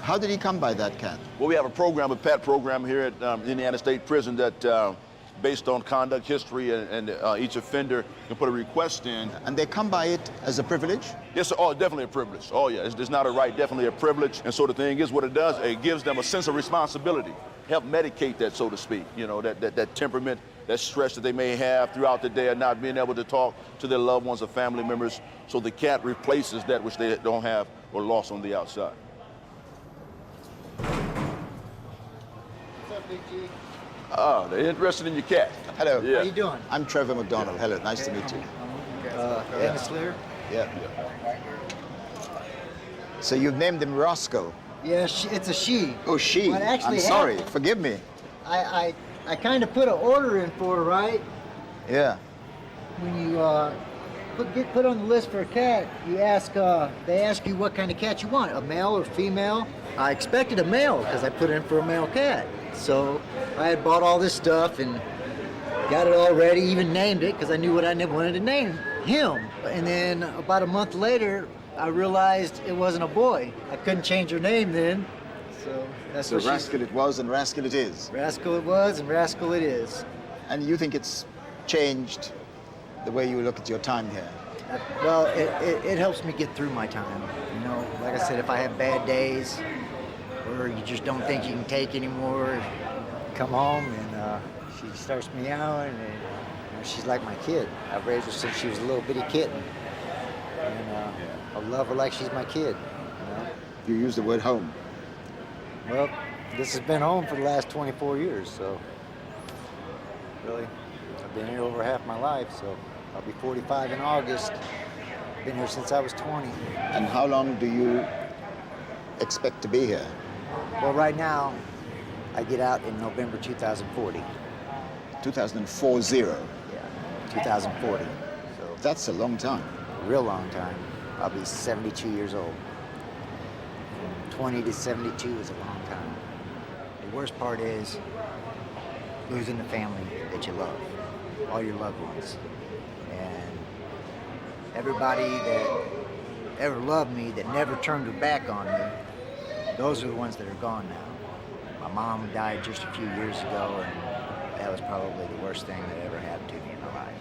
How did he come by that cat? Well, we have a program, a PAT program here at Indiana State Prison that, based on conduct history and each offender can put a request in. And they come by it as a privilege? Yes, oh, definitely a privilege. Oh, yeah, it's not a right, definitely a privilege. And so the thing is, what it does, it gives them a sense of responsibility, help medicate that, so to speak, you know, that temperament, that stress that they may have throughout the day of not being able to talk to their loved ones or family members. So the cat replaces that which they don't have or lost on the outside. What's up, Big G? Oh, they're interested in your cat. Hello. Yeah. How you doing? I'm Trevor McDonald. Hello, nice to meet you. Amos Slater? Yeah. So you've named him Roscoe? Yeah, it's a she. Oh, she. Well, actually, I'm sorry. Forgive me. I kind of put an order in for her, right? Yeah. When you get put on the list for a cat, you ask. They ask you what kind of cat you want, a male or female. I expected a male because I put in for a male cat. So I had bought all this stuff and got it all ready, even named it because I knew what I wanted to name him. And then about a month later, I realized it wasn't a boy. I couldn't change her name then. So that's what Rascal it was and Rascal it is. Rascal it was and Rascal it is. And you think it's changed the way you look at your time here? Well, it helps me get through my time. You know, like I said, if I have bad days or you just don't think you can take anymore, come home and she starts meowing and you know, she's like my kid. I've raised her since she was a little bitty kitten. And I love her like she's my kid. You know? You use the word home. Well, this has been home for the last 24 years, so really, I've been here over half my life, so I'll be 45 in August. Been here since I was 20. And how long do you expect to be here? Well, right now, I get out in November 2040. 2040? Yeah, 2040. So that's a long time. A real long time. I'll be 72 years old. From 20 to 72 is a long time. The worst part is losing the family that you love, all your loved ones. And everybody that ever loved me, that never turned her back on me, those are the ones that are gone now. My mom died just a few years ago, and that was probably the worst thing that ever happened to me in my life.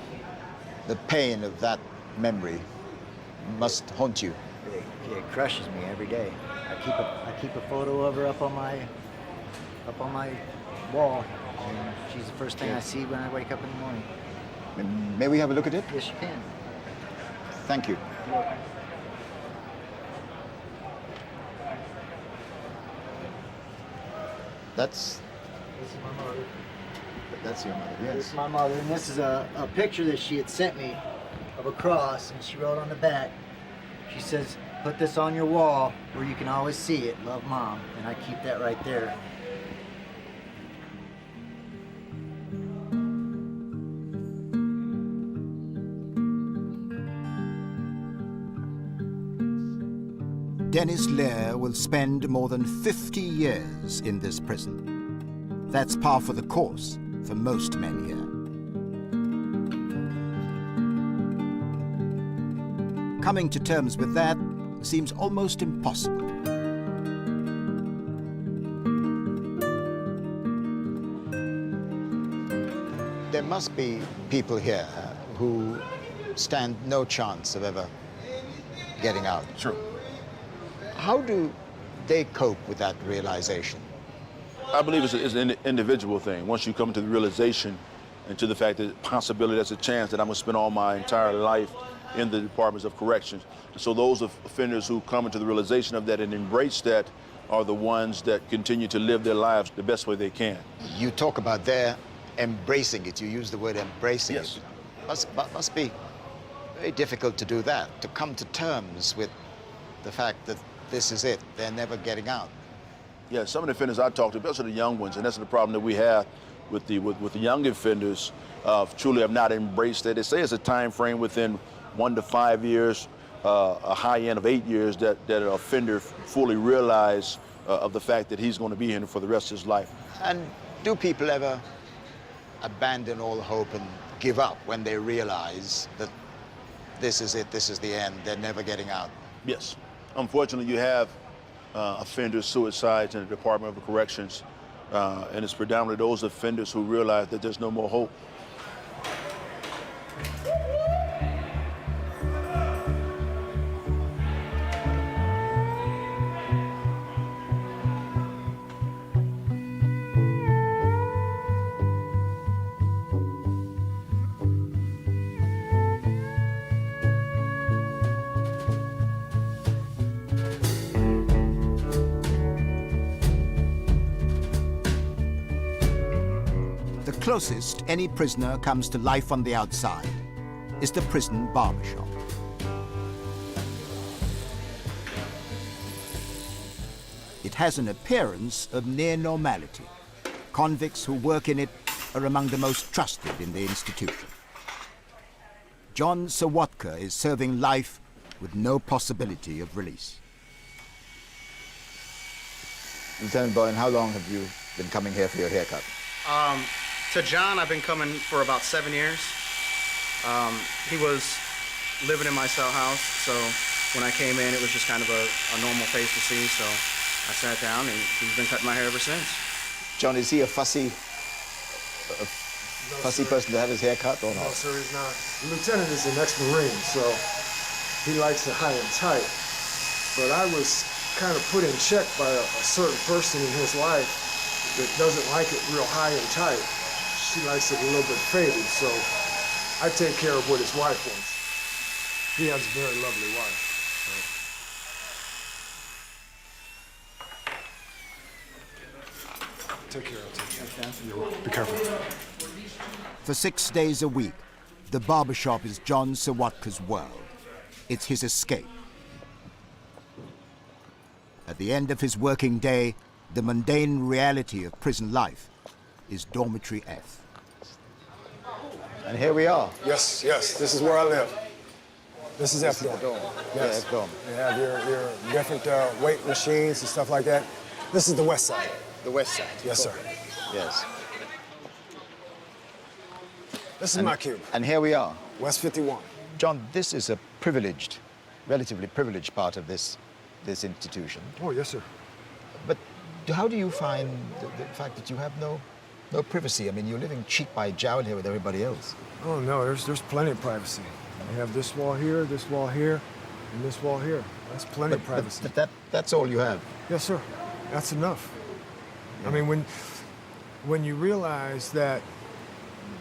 The pain of that memory must haunt you. It crushes me every day. I keep a photo of her up on my wall, and she's the first thing I see when I wake up in the morning. May we have a look at it? Yes, you can. Thank you. You're welcome. That's This is my mother. That's your mother, yes. This is my mother, and this is a picture that she had sent me of a cross, and she wrote on the back, she says, put this on your wall where you can always see it. Love, Mom. And I keep that right there. Dennis Lear will spend more than 50 years in this prison. That's par for the course for most men here. Coming to terms with that seems almost impossible. There must be people here who stand no chance of ever getting out. True. How do they cope with that realization? I believe it's an individual thing. Once you come to the realization and to the fact that possibility, there's a chance that I'm going to spend all my entire life in the departments of corrections. And so those offenders who come into the realization of that and embrace that are the ones that continue to live their lives the best way they can. You talk about their embracing it. You use the word embracing it. Must be very difficult to do that, to come to terms with the fact that this is it. They're never getting out. Yeah, some of the offenders I talk to, especially the young ones, and that's the problem that we have with the young offenders, truly have not embraced it. They say it's a time frame within 1 to 5 years, a high end of 8 years that an offender fully realize of the fact that he's going to be here for the rest of his life. And do people ever abandon all hope and give up when they realize that this is it, this is the end, they're never getting out? Yes. Unfortunately, you have offenders, suicides in the Department of Corrections, and it's predominantly those offenders who realize that there's no more hope. The closest any prisoner comes to life on the outside is the prison barbershop. It has an appearance of near normality. Convicts who work in it are among the most trusted in the institution. John Sawatka is serving life with no possibility of release. Lieutenant Bowen, how long have you been coming here for your haircut? To John, I've been coming for about 7 years. He was living in my cell house, so when I came in, it was just kind of a normal face to see, so I sat down, and he's been cutting my hair ever since. John, is he a fussy person to have his hair cut or not? No, sir, he's not. The lieutenant is an ex-Marine, so he likes it high and tight. But I was kind of put in check by a certain person in his life that doesn't like it real high and tight. She likes it a little bit faded, so I take care of what his wife wants. He has a very lovely wife. Take care, I'll take care. You're welcome. Be careful. For 6 days a week, the barbershop is John Sawatka's world. It's his escape. At the end of his working day, the mundane reality of prison life is Dormitory F. And here we are. Yes, this is where I live. This is F dorm. Yes. Yeah, F dorm. You have your different weight machines and stuff like that. This is the west side. The west side? Yes, sir. Yes. This is my cube. And here we are. West 51. John, this is a privileged, relatively privileged part of this institution. Oh, yes, sir. But how do you find the fact that you have no privacy? I mean, you're living cheek by jowl here with everybody else. Oh, no, there's plenty of privacy. We have this wall here, and this wall here. That's plenty of privacy. But that's all you have? Yes, sir. That's enough. Yeah. I mean, when you realize that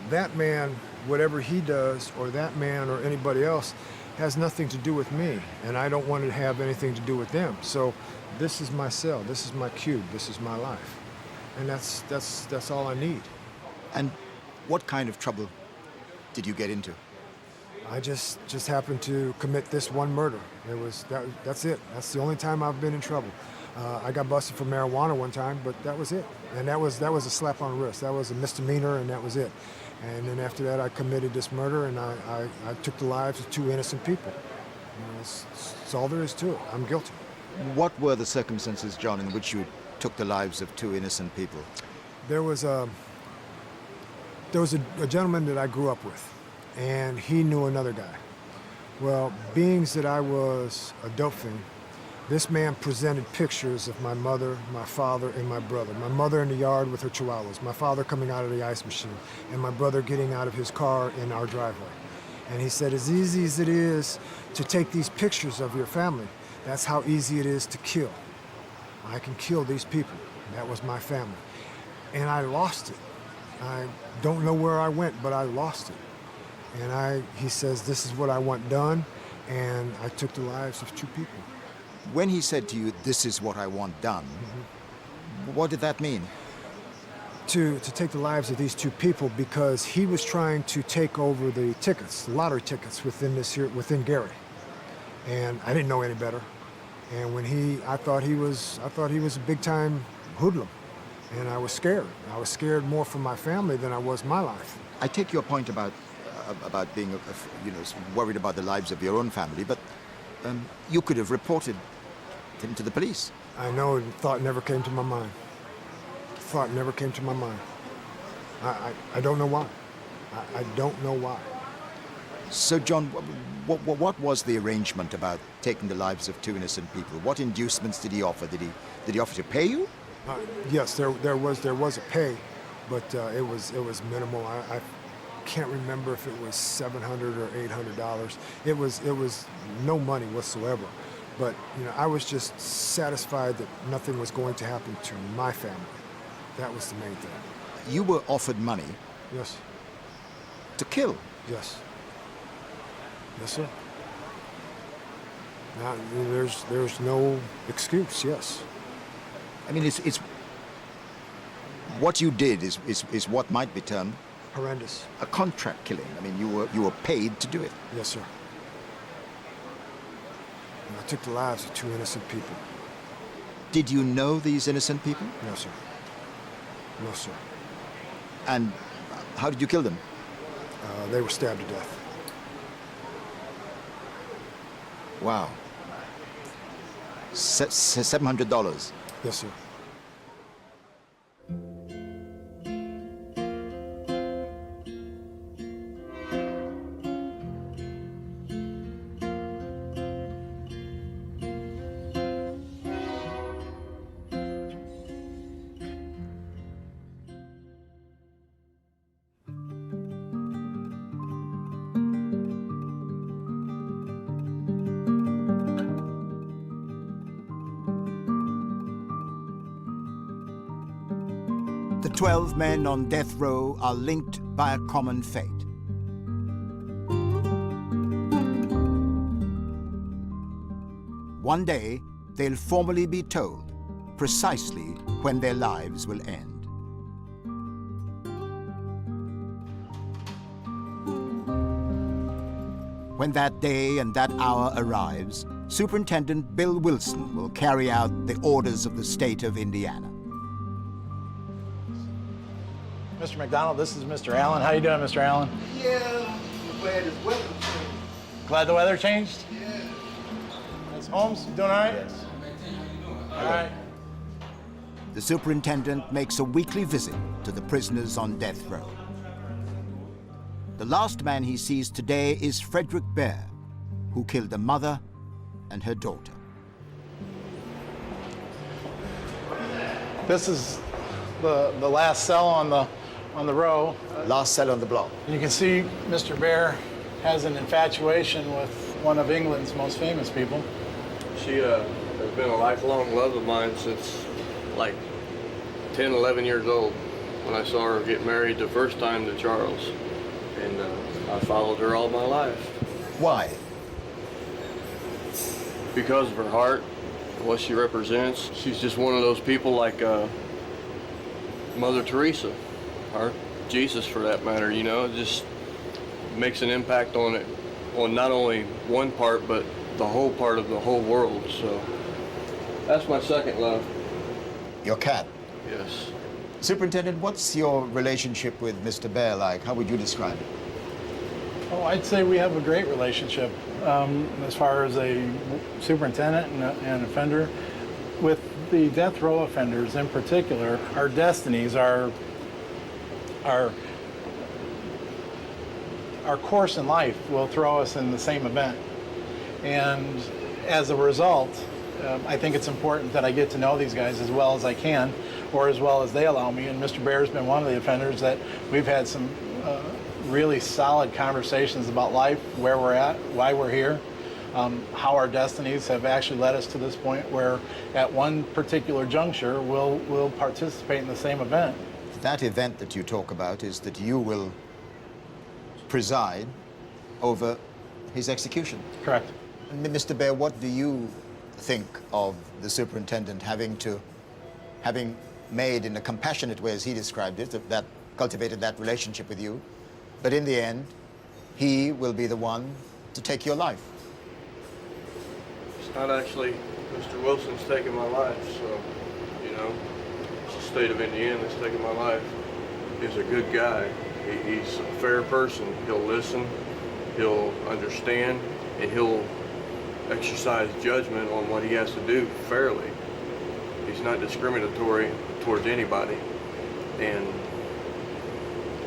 that man, whatever he does, or that man or anybody else, has nothing to do with me, and I don't want to have anything to do with them. So this is my cell, this is my cube, this is my life. And that's all I need. And what kind of trouble did you get into? I just happened to commit this one murder. That's it. That's the only time I've been in trouble. I got busted for marijuana one time, but that was it. And that was a slap on the wrist. That was a misdemeanor, and that was it. And then after that, I committed this murder, and I took the lives of 2 innocent people. That's all there is to it. I'm guilty. What were the circumstances, John, in which you took the lives of 2 innocent people? There was a gentleman that I grew up with, and he knew another guy. Well, being that I was a dope fiend, this man presented pictures of my mother, my father, and my brother. My mother in the yard with her chihuahuas, my father coming out of the ice machine, and my brother getting out of his car in our driveway. And he said, as easy as it is to take these pictures of your family, that's how easy it is to kill. I can kill these people. That was my family. And I lost it. I don't know where I went, but I lost it. And he says, this is what I want done, and I took the lives of 2 people. When he said to you, this is what I want done, what did that mean? To take the lives of these 2 people, because he was trying to take over the tickets, the lottery tickets within Gary. And I didn't know any better. And when I thought he was a big time hoodlum. And I was scared. I was scared more for my family than I was my life. I take your point about being, worried about the lives of your own family, but you could have reported him to the police. I know, and thought never came to my mind. Thought never came to my mind. I don't know why. I don't know why. So, John, what was the arrangement about taking the lives of 2 innocent people? What inducements did he offer? Did he offer to pay you? Yes, there was a pay, but it was minimal. I can't remember if it was $700 or $800. It was no money whatsoever. But I was just satisfied that nothing was going to happen to my family. That was the main thing. You were offered money. Yes. To kill. Yes. Yes, sir. Now, there's no excuse. Yes. I mean, it's what you did is what might be termed horrendous. A contract killing. I mean, you were paid to do it. Yes, sir. And I took the lives of 2 innocent people. Did you know these innocent people? No, sir. No, sir. And how did you kill them? They were stabbed to death. Wow. $700. Yes, sir. The 12 men on death row are linked by a common fate. One day, they'll formally be told precisely when their lives will end. When that day and that hour arrives, Superintendent Bill Wilson will carry out the orders of the state of Indiana. Mr. McDonald, this is Mr. Allen. How you doing, Mr. Allen? Yeah, I'm glad this weather changed. Glad the weather changed? Yeah. Ms. Holmes, you doing all right? Yes. All right. The superintendent makes a weekly visit to the prisoners on death row. The last man he sees today is Fredrick Baer, who killed a mother and her daughter. This is the last cell on the row. Last cell on the block. You can see Mr. Baer has an infatuation with one of England's most famous people. She has been a lifelong love of mine since like 10, 11 years old when I saw her get married the first time to Charles. And I followed her all my life. Why? Because of her heart, what she represents. She's just one of those people like Mother Teresa, or Jesus for that matter, you know, it just makes an impact on it, on not only one part, but the whole part of the whole world. So that's my second love. Your cat? Yes. Superintendent, what's your relationship with Mr. Baer like? How would you describe it? Oh, I'd say we have a great relationship as far as a superintendent and offender. With the death row offenders in particular, our destinies, our course in life will throw us in the same event. And as a result, I think it's important that I get to know these guys as well as I can, or as well as they allow me. And Mr. Baer's been one of the offenders that we've had some really solid conversations about life, where we're at, why we're here, how our destinies have actually led us to this point where at one particular juncture we'll participate in the same event. That event that you talk about is that you will preside over his execution. Correct. Mr. Baer, what do you think of the superintendent having made in a compassionate way, as he described it, that cultivated that relationship with you, but in the end, he will be the one to take your life? It's not actually Mr. Wilson's taking my life, so, you know, it's the state of Indiana that's taking my life. He's a good guy. He's a fair person. He'll listen, he'll understand, and he'll exercise judgment on what he has to do fairly. He's not discriminatory towards anybody, and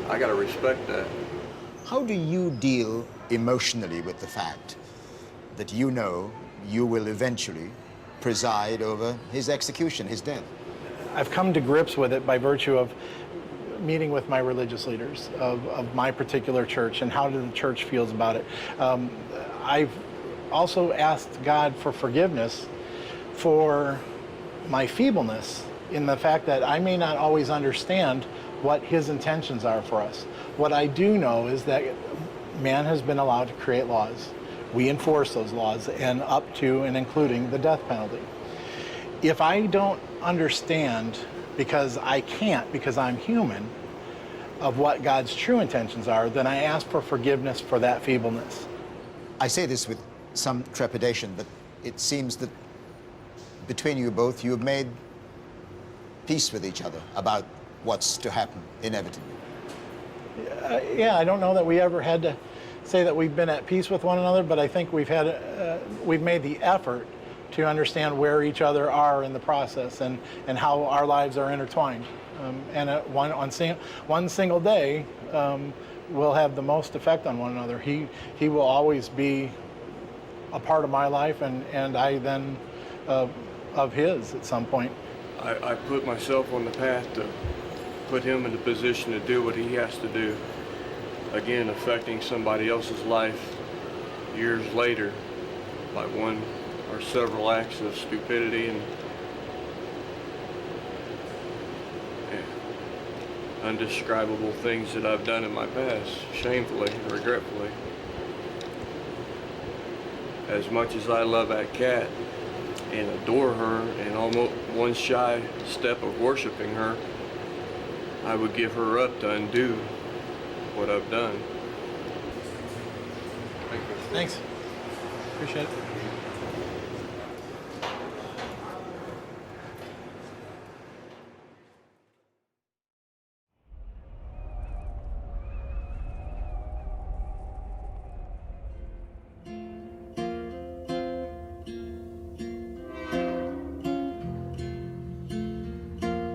I gotta respect that. How do you deal emotionally with the fact that you know you will eventually preside over his execution, his death? I've come to grips with it by virtue of meeting with my religious leaders of my particular church and how the church feels about it. I've also asked God for forgiveness for my feebleness in the fact that I may not always understand what his intentions are for us. What I do know is that man has been allowed to create laws. We enforce those laws, and up to and including the death penalty. If I don't understand, because I can't, because I'm human, of what God's true intentions are, then I ask for forgiveness for that feebleness. I say this with some trepidation, but it seems that between you both, you have made peace with each other about what's to happen inevitably. Yeah, I don't know that we ever had to say that we've been at peace with one another, but I think we've made the effort to understand where each other are in the process and how our lives are intertwined. And one single day will have the most effect on one another. He will always be a part of my life, and I then of his at some point. I put myself on the path to put him in the position to do what he has to do. Again, affecting somebody else's life years later by one or several acts of stupidity and undescribable things that I've done in my past, shamefully, regretfully. As much as I love that cat and adore her and almost one shy step of worshiping her, I would give her up to undo what I've done. Thank you. Thanks. Appreciate it.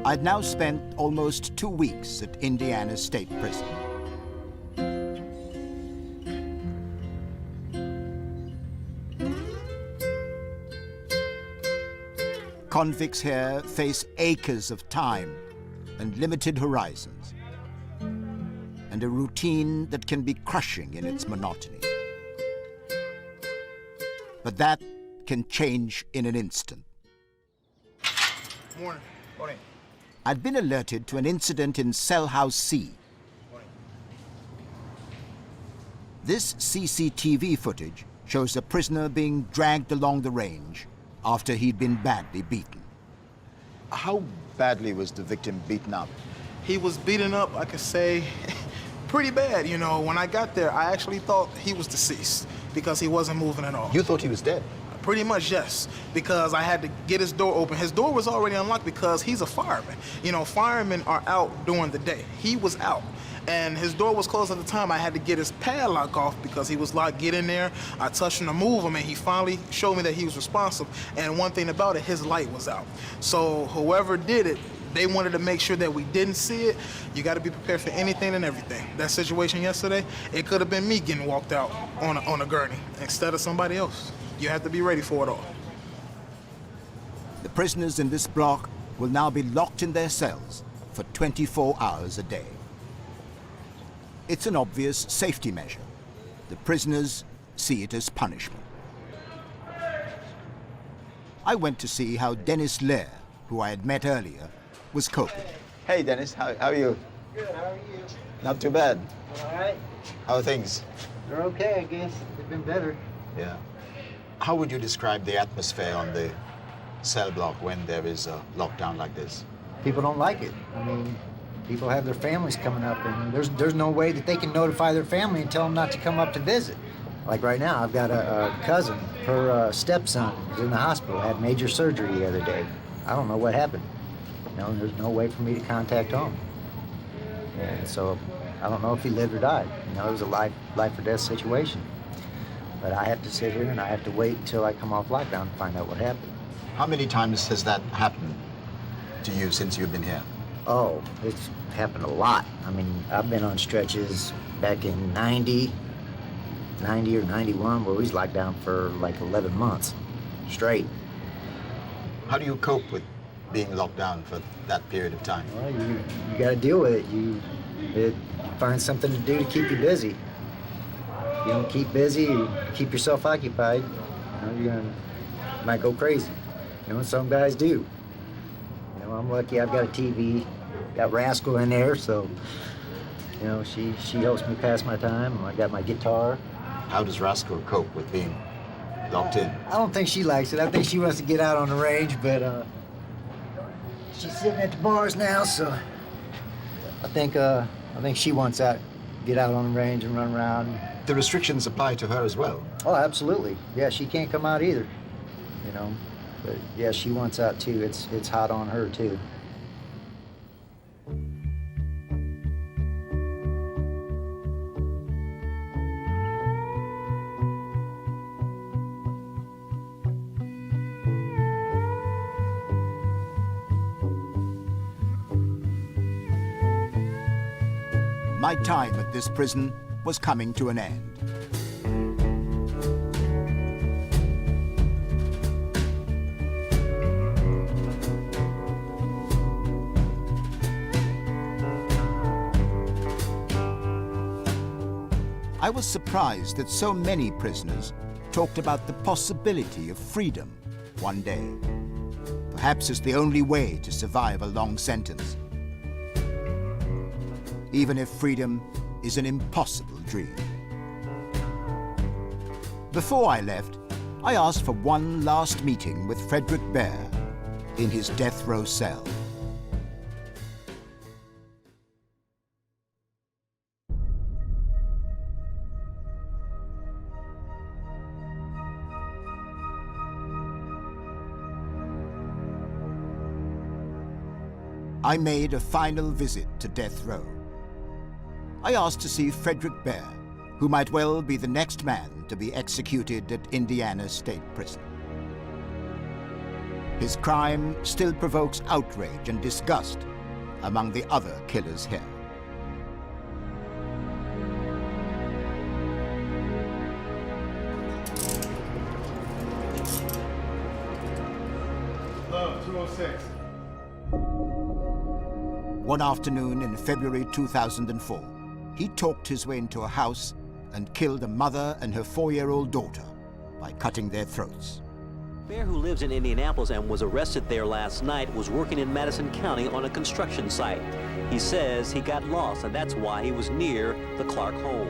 I'd now spent almost 2 weeks at Indiana State Prison. Convicts here face acres of time and limited horizons, and a routine that can be crushing in its monotony. But that can change in an instant. Morning. Morning. I'd been alerted to an incident in Cell House C. This CCTV footage shows a prisoner being dragged along the range after he'd been badly beaten. How badly was the victim beaten up? He was beaten up, I could say, pretty bad. You know, when I got there, I actually thought he was deceased because he wasn't moving at all. You thought he was dead? Pretty much, yes, because I had to get his door open. His door was already unlocked because he's a fireman. You know, firemen are out during the day. He was out. And his door was closed at the time. I had to get his padlock off because he was locked. Get in there. I touched him to move him, and he finally showed me that he was responsive. And one thing about it, his light was out. So whoever did it, they wanted to make sure that we didn't see it. You got to be prepared for anything and everything. That situation yesterday, it could have been me getting walked out on a gurney instead of somebody else. You have to be ready for it all. The prisoners in this block will now be locked in their cells for 24 hours a day. It's an obvious safety measure. The prisoners see it as punishment. I went to see how Dennis Lair, who I had met earlier, was coping. Hey, Dennis, how are you? Good, how are you? Not too bad. All right. How are things? They're okay, I guess. They've been better. Yeah. How would you describe the atmosphere on the cell block when there is a lockdown like this? People don't like it. I mean, people have their families coming up, and there's no way that they can notify their family and tell them not to come up to visit. Like right now, I've got a cousin, her stepson is in the hospital, had major surgery the other day. I don't know what happened. You know, there's no way for me to contact home. And so I don't know if he lived or died. You know, it was a life or death situation. But I have to sit here and I have to wait until I come off lockdown to find out what happened. How many times has that happened to you since you've been here? Oh, it's happened a lot. I mean, I've been on stretches back in 90 or 91 where we was locked down for like 11 months straight. How do you cope with being locked down for that period of time? Well, you got to deal with it. You find something to do to keep you busy. If you don't keep busy, you keep yourself occupied, you know, you might go crazy. You know, some guys do. You know, I'm lucky I've got a TV, got Rascal in there, so, you know, she helps me pass my time. I got my guitar. How does Rascal cope with being locked in? I don't think she likes it. I think she wants to get out on the range, but she's sitting at the bars now, so I think she wants out, get out on the range and run around. The restrictions apply to her as well? Oh, absolutely. Yeah, she can't come out either, you know. But yeah, she wants out too. It's hot on her too. My time at this prison was coming to an end. I was surprised that so many prisoners talked about the possibility of freedom one day. Perhaps it's the only way to survive a long sentence, even if freedom is an impossible dream. Before I left, I asked for one last meeting with Fredrick Baer in his death row cell. I made a final visit to death row. I asked to see Fredrick Baer, who might well be the next man to be executed at Indiana State Prison. His crime still provokes outrage and disgust among the other killers here. Love, 206. One afternoon in February 2004, he talked his way into a house and killed a mother and her 4-year-old daughter by cutting their throats. Baer, who lives in Indianapolis and was arrested there last night, was working in Madison County on a construction site. He says he got lost, and that's why he was near the Clark home.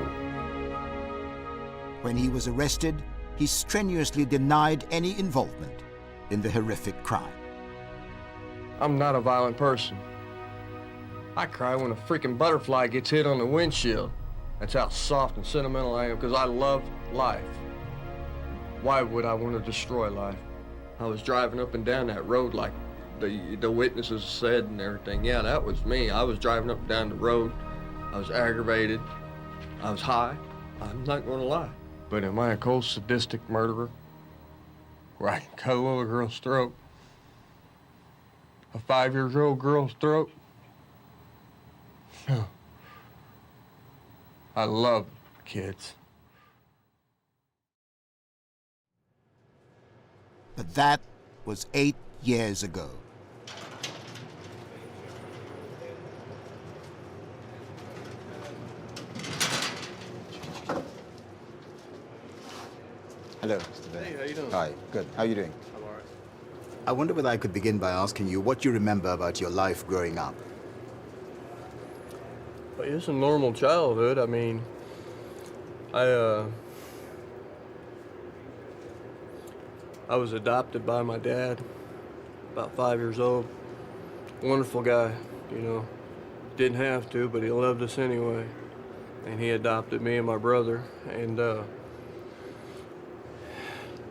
When he was arrested, he strenuously denied any involvement in the horrific crime. I'm not a violent person. I cry when a freaking butterfly gets hit on the windshield. That's how soft and sentimental I am, because I love life. Why would I want to destroy life? I was driving up and down that road like the witnesses said and everything. Yeah, that was me. I was driving up and down the road. I was aggravated. I was high. I'm not going to lie. But am I a cold, sadistic murderer where I can cut a little girl's throat? A 5-year-old girl's throat? No. I love kids. But that was 8 years ago. Hello, Mr. Baer. Hey, how you doing? Hi, good. How are you doing? I'm all right. I wonder whether I could begin by asking you what you remember about your life growing up. Well, it's a normal childhood. I mean, I was adopted by my dad, about 5 years old. Wonderful guy, you know. Didn't have to, but he loved us anyway. And he adopted me and my brother. And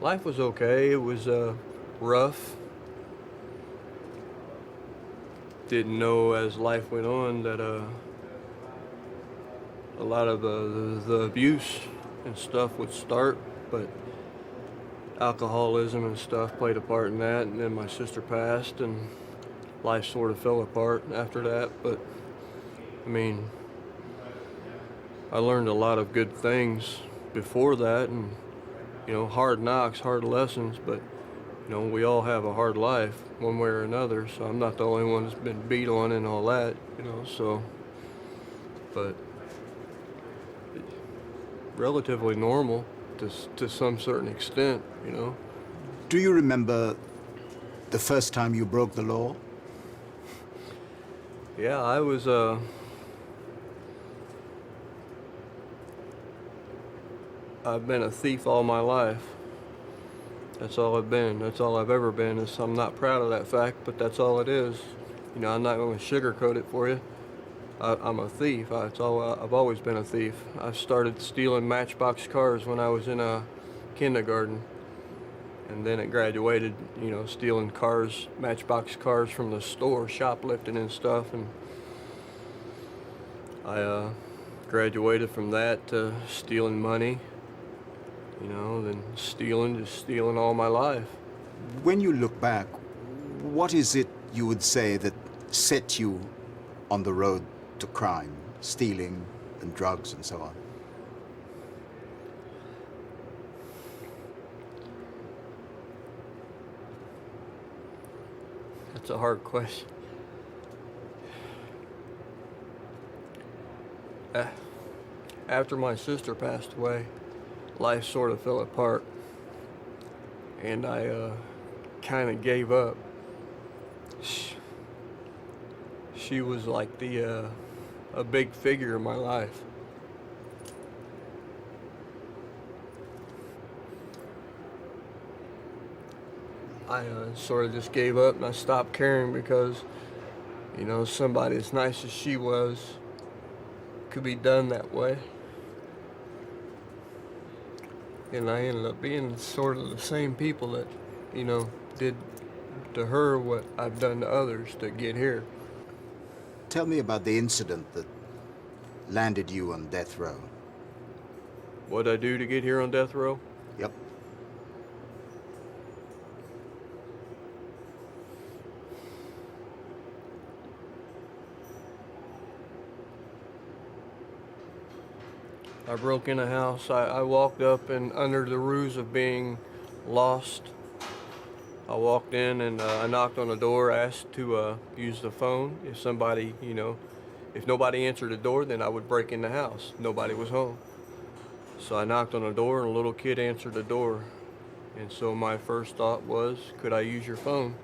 life was okay. It was rough. Didn't know as life went on that a lot of the abuse and stuff would start, but alcoholism and stuff played a part in that, and then my sister passed and life sort of fell apart after that. But I mean, I learned a lot of good things before that, and you know, hard knocks, hard lessons, but you know, we all have a hard life one way or another, so I'm not the only one that's been beat on and all that, you know, so, but relatively normal to some certain extent, you know. Do you remember the first time you broke the law? Yeah, I was, I've been a thief all my life. That's all I've been. That's all I've ever been. I'm not proud of that fact, but that's all it is. You know, I'm not going to sugarcoat it for you. I'm a thief. I've always been a thief. I started stealing Matchbox cars when I was in kindergarten, and then it graduated, you know, stealing cars, Matchbox cars from the store, shoplifting and stuff, and I graduated from that to stealing money, you know, then just stealing all my life. When you look back, what is it you would say that set you on the road to crime, stealing and drugs and so on? That's a hard question. After my sister passed away, life sort of fell apart, and I kind of gave up. She was like a big figure in my life. I sort of just gave up and I stopped caring because, you know, somebody as nice as she was could be done that way. And I ended up being sort of the same people that, you know, did to her what I've done to others to get here. Tell me about the incident that landed you on death row. What'd I do to get here on death row? Yep. I broke in a house. I walked up and under the ruse of being lost, I walked in and I knocked on the door, asked to use the phone. If somebody, you know, if nobody answered the door, then I would break in the house. Nobody was home. So I knocked on the door and a little kid answered the door. And so my first thought was, could I use your phone?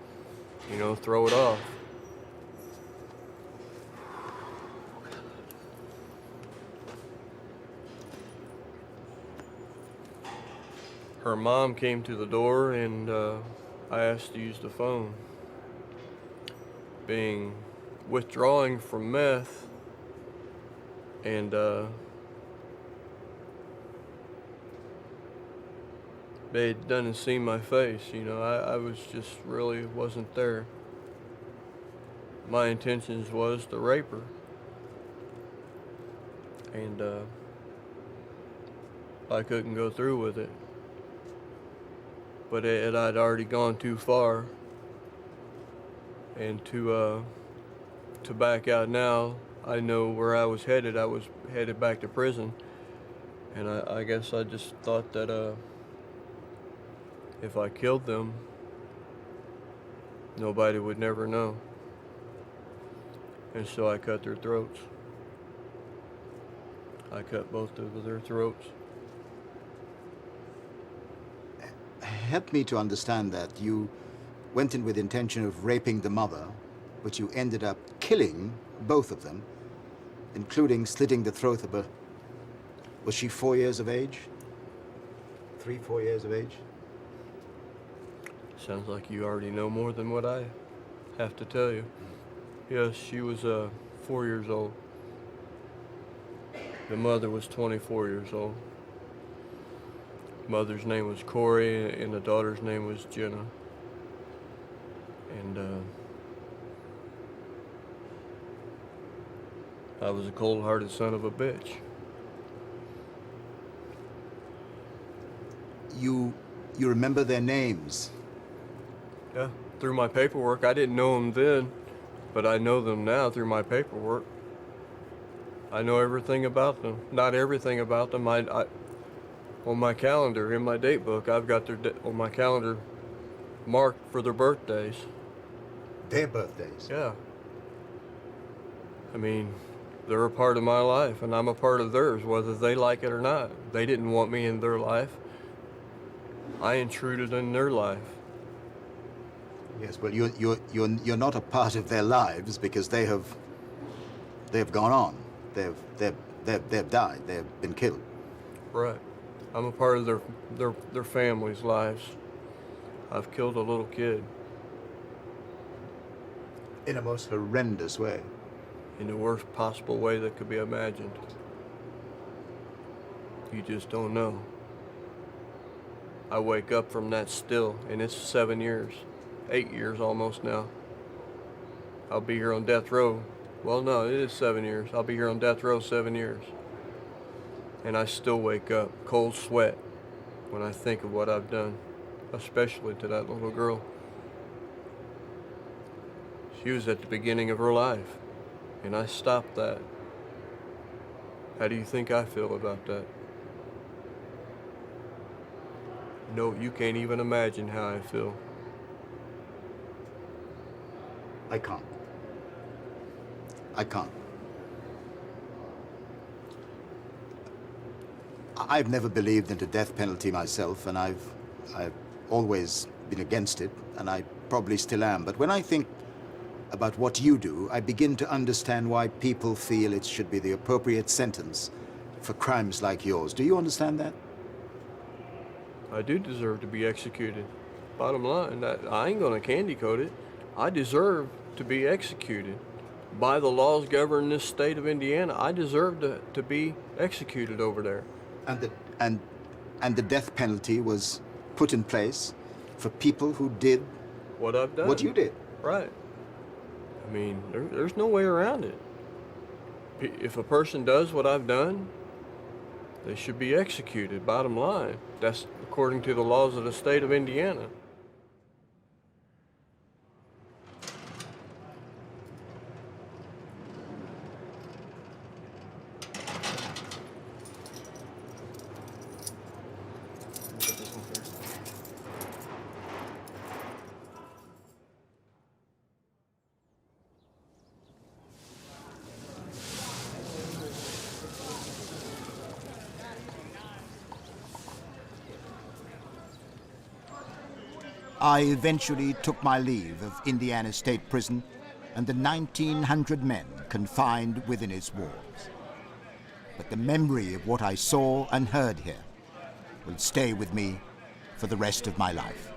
You know, throw it off. Her mom came to the door and I asked to use the phone. Being withdrawing from meth, and they done seen my face, you know. I was just really wasn't there. My intentions was to rape her, and I couldn't go through with it. But I'd already gone too far, and to back out now, I know where I was headed. I was headed back to prison, and I guess I just thought that if I killed them, nobody would never know. And so I cut their throats. I cut both of their throats. Help me to understand that. You went in with the intention of raping the mother, but you ended up killing both of them, including slitting the throat of a... Was she 4 years of age? 3, 4 years of age? Sounds like you already know more than what I have to tell you. Yes, she was 4 years old. The mother was 24 years old. Mother's name was Corey, and the daughter's name was Jenna. And I was a cold-hearted son of a bitch. You remember their names? Yeah, through my paperwork. I didn't know them then, but I know them now through my paperwork. I know everything about them. Not everything about them. I on my calendar, in my date book, I've got their on my calendar marked for their birthdays. Their birthdays? Yeah. I mean, they're a part of my life, and I'm a part of theirs, whether they like it or not. They didn't want me in their life. I intruded in their life. Yes, well, you're not a part of their lives because they have gone on. They've died. They've been killed. Right. I'm a part of their families' lives. I've killed a little kid. In a most horrendous way. In the worst possible way that could be imagined. You just don't know. I wake up from that still, and it's 7 years. 8 years almost now. I'll be here on death row. Well, no, it is 7 years. I'll be here on death row 7 years. And I still wake up, cold sweat, when I think of what I've done, especially to that little girl. She was at the beginning of her life, and I stopped that. How do you think I feel about that? No, you can't even imagine how I feel. I can't. I can't. I've never believed in the death penalty myself, and I've always been against it, and I probably still am. But when I think about what you do, I begin to understand why people feel it should be the appropriate sentence for crimes like yours. Do you understand that? I do deserve to be executed. Bottom line, I ain't gonna candy coat it. I deserve to be executed. By the laws governing this state of Indiana, I deserve to be executed over there. And the death penalty was put in place for people who did what I've done. What you did. Right. I mean, there's no way around it. If a person does what I've done, they should be executed, bottom line. That's according to the laws of the state of Indiana. I eventually took my leave of Indiana State Prison and the 1,900 men confined within its walls. But the memory of what I saw and heard here will stay with me for the rest of my life.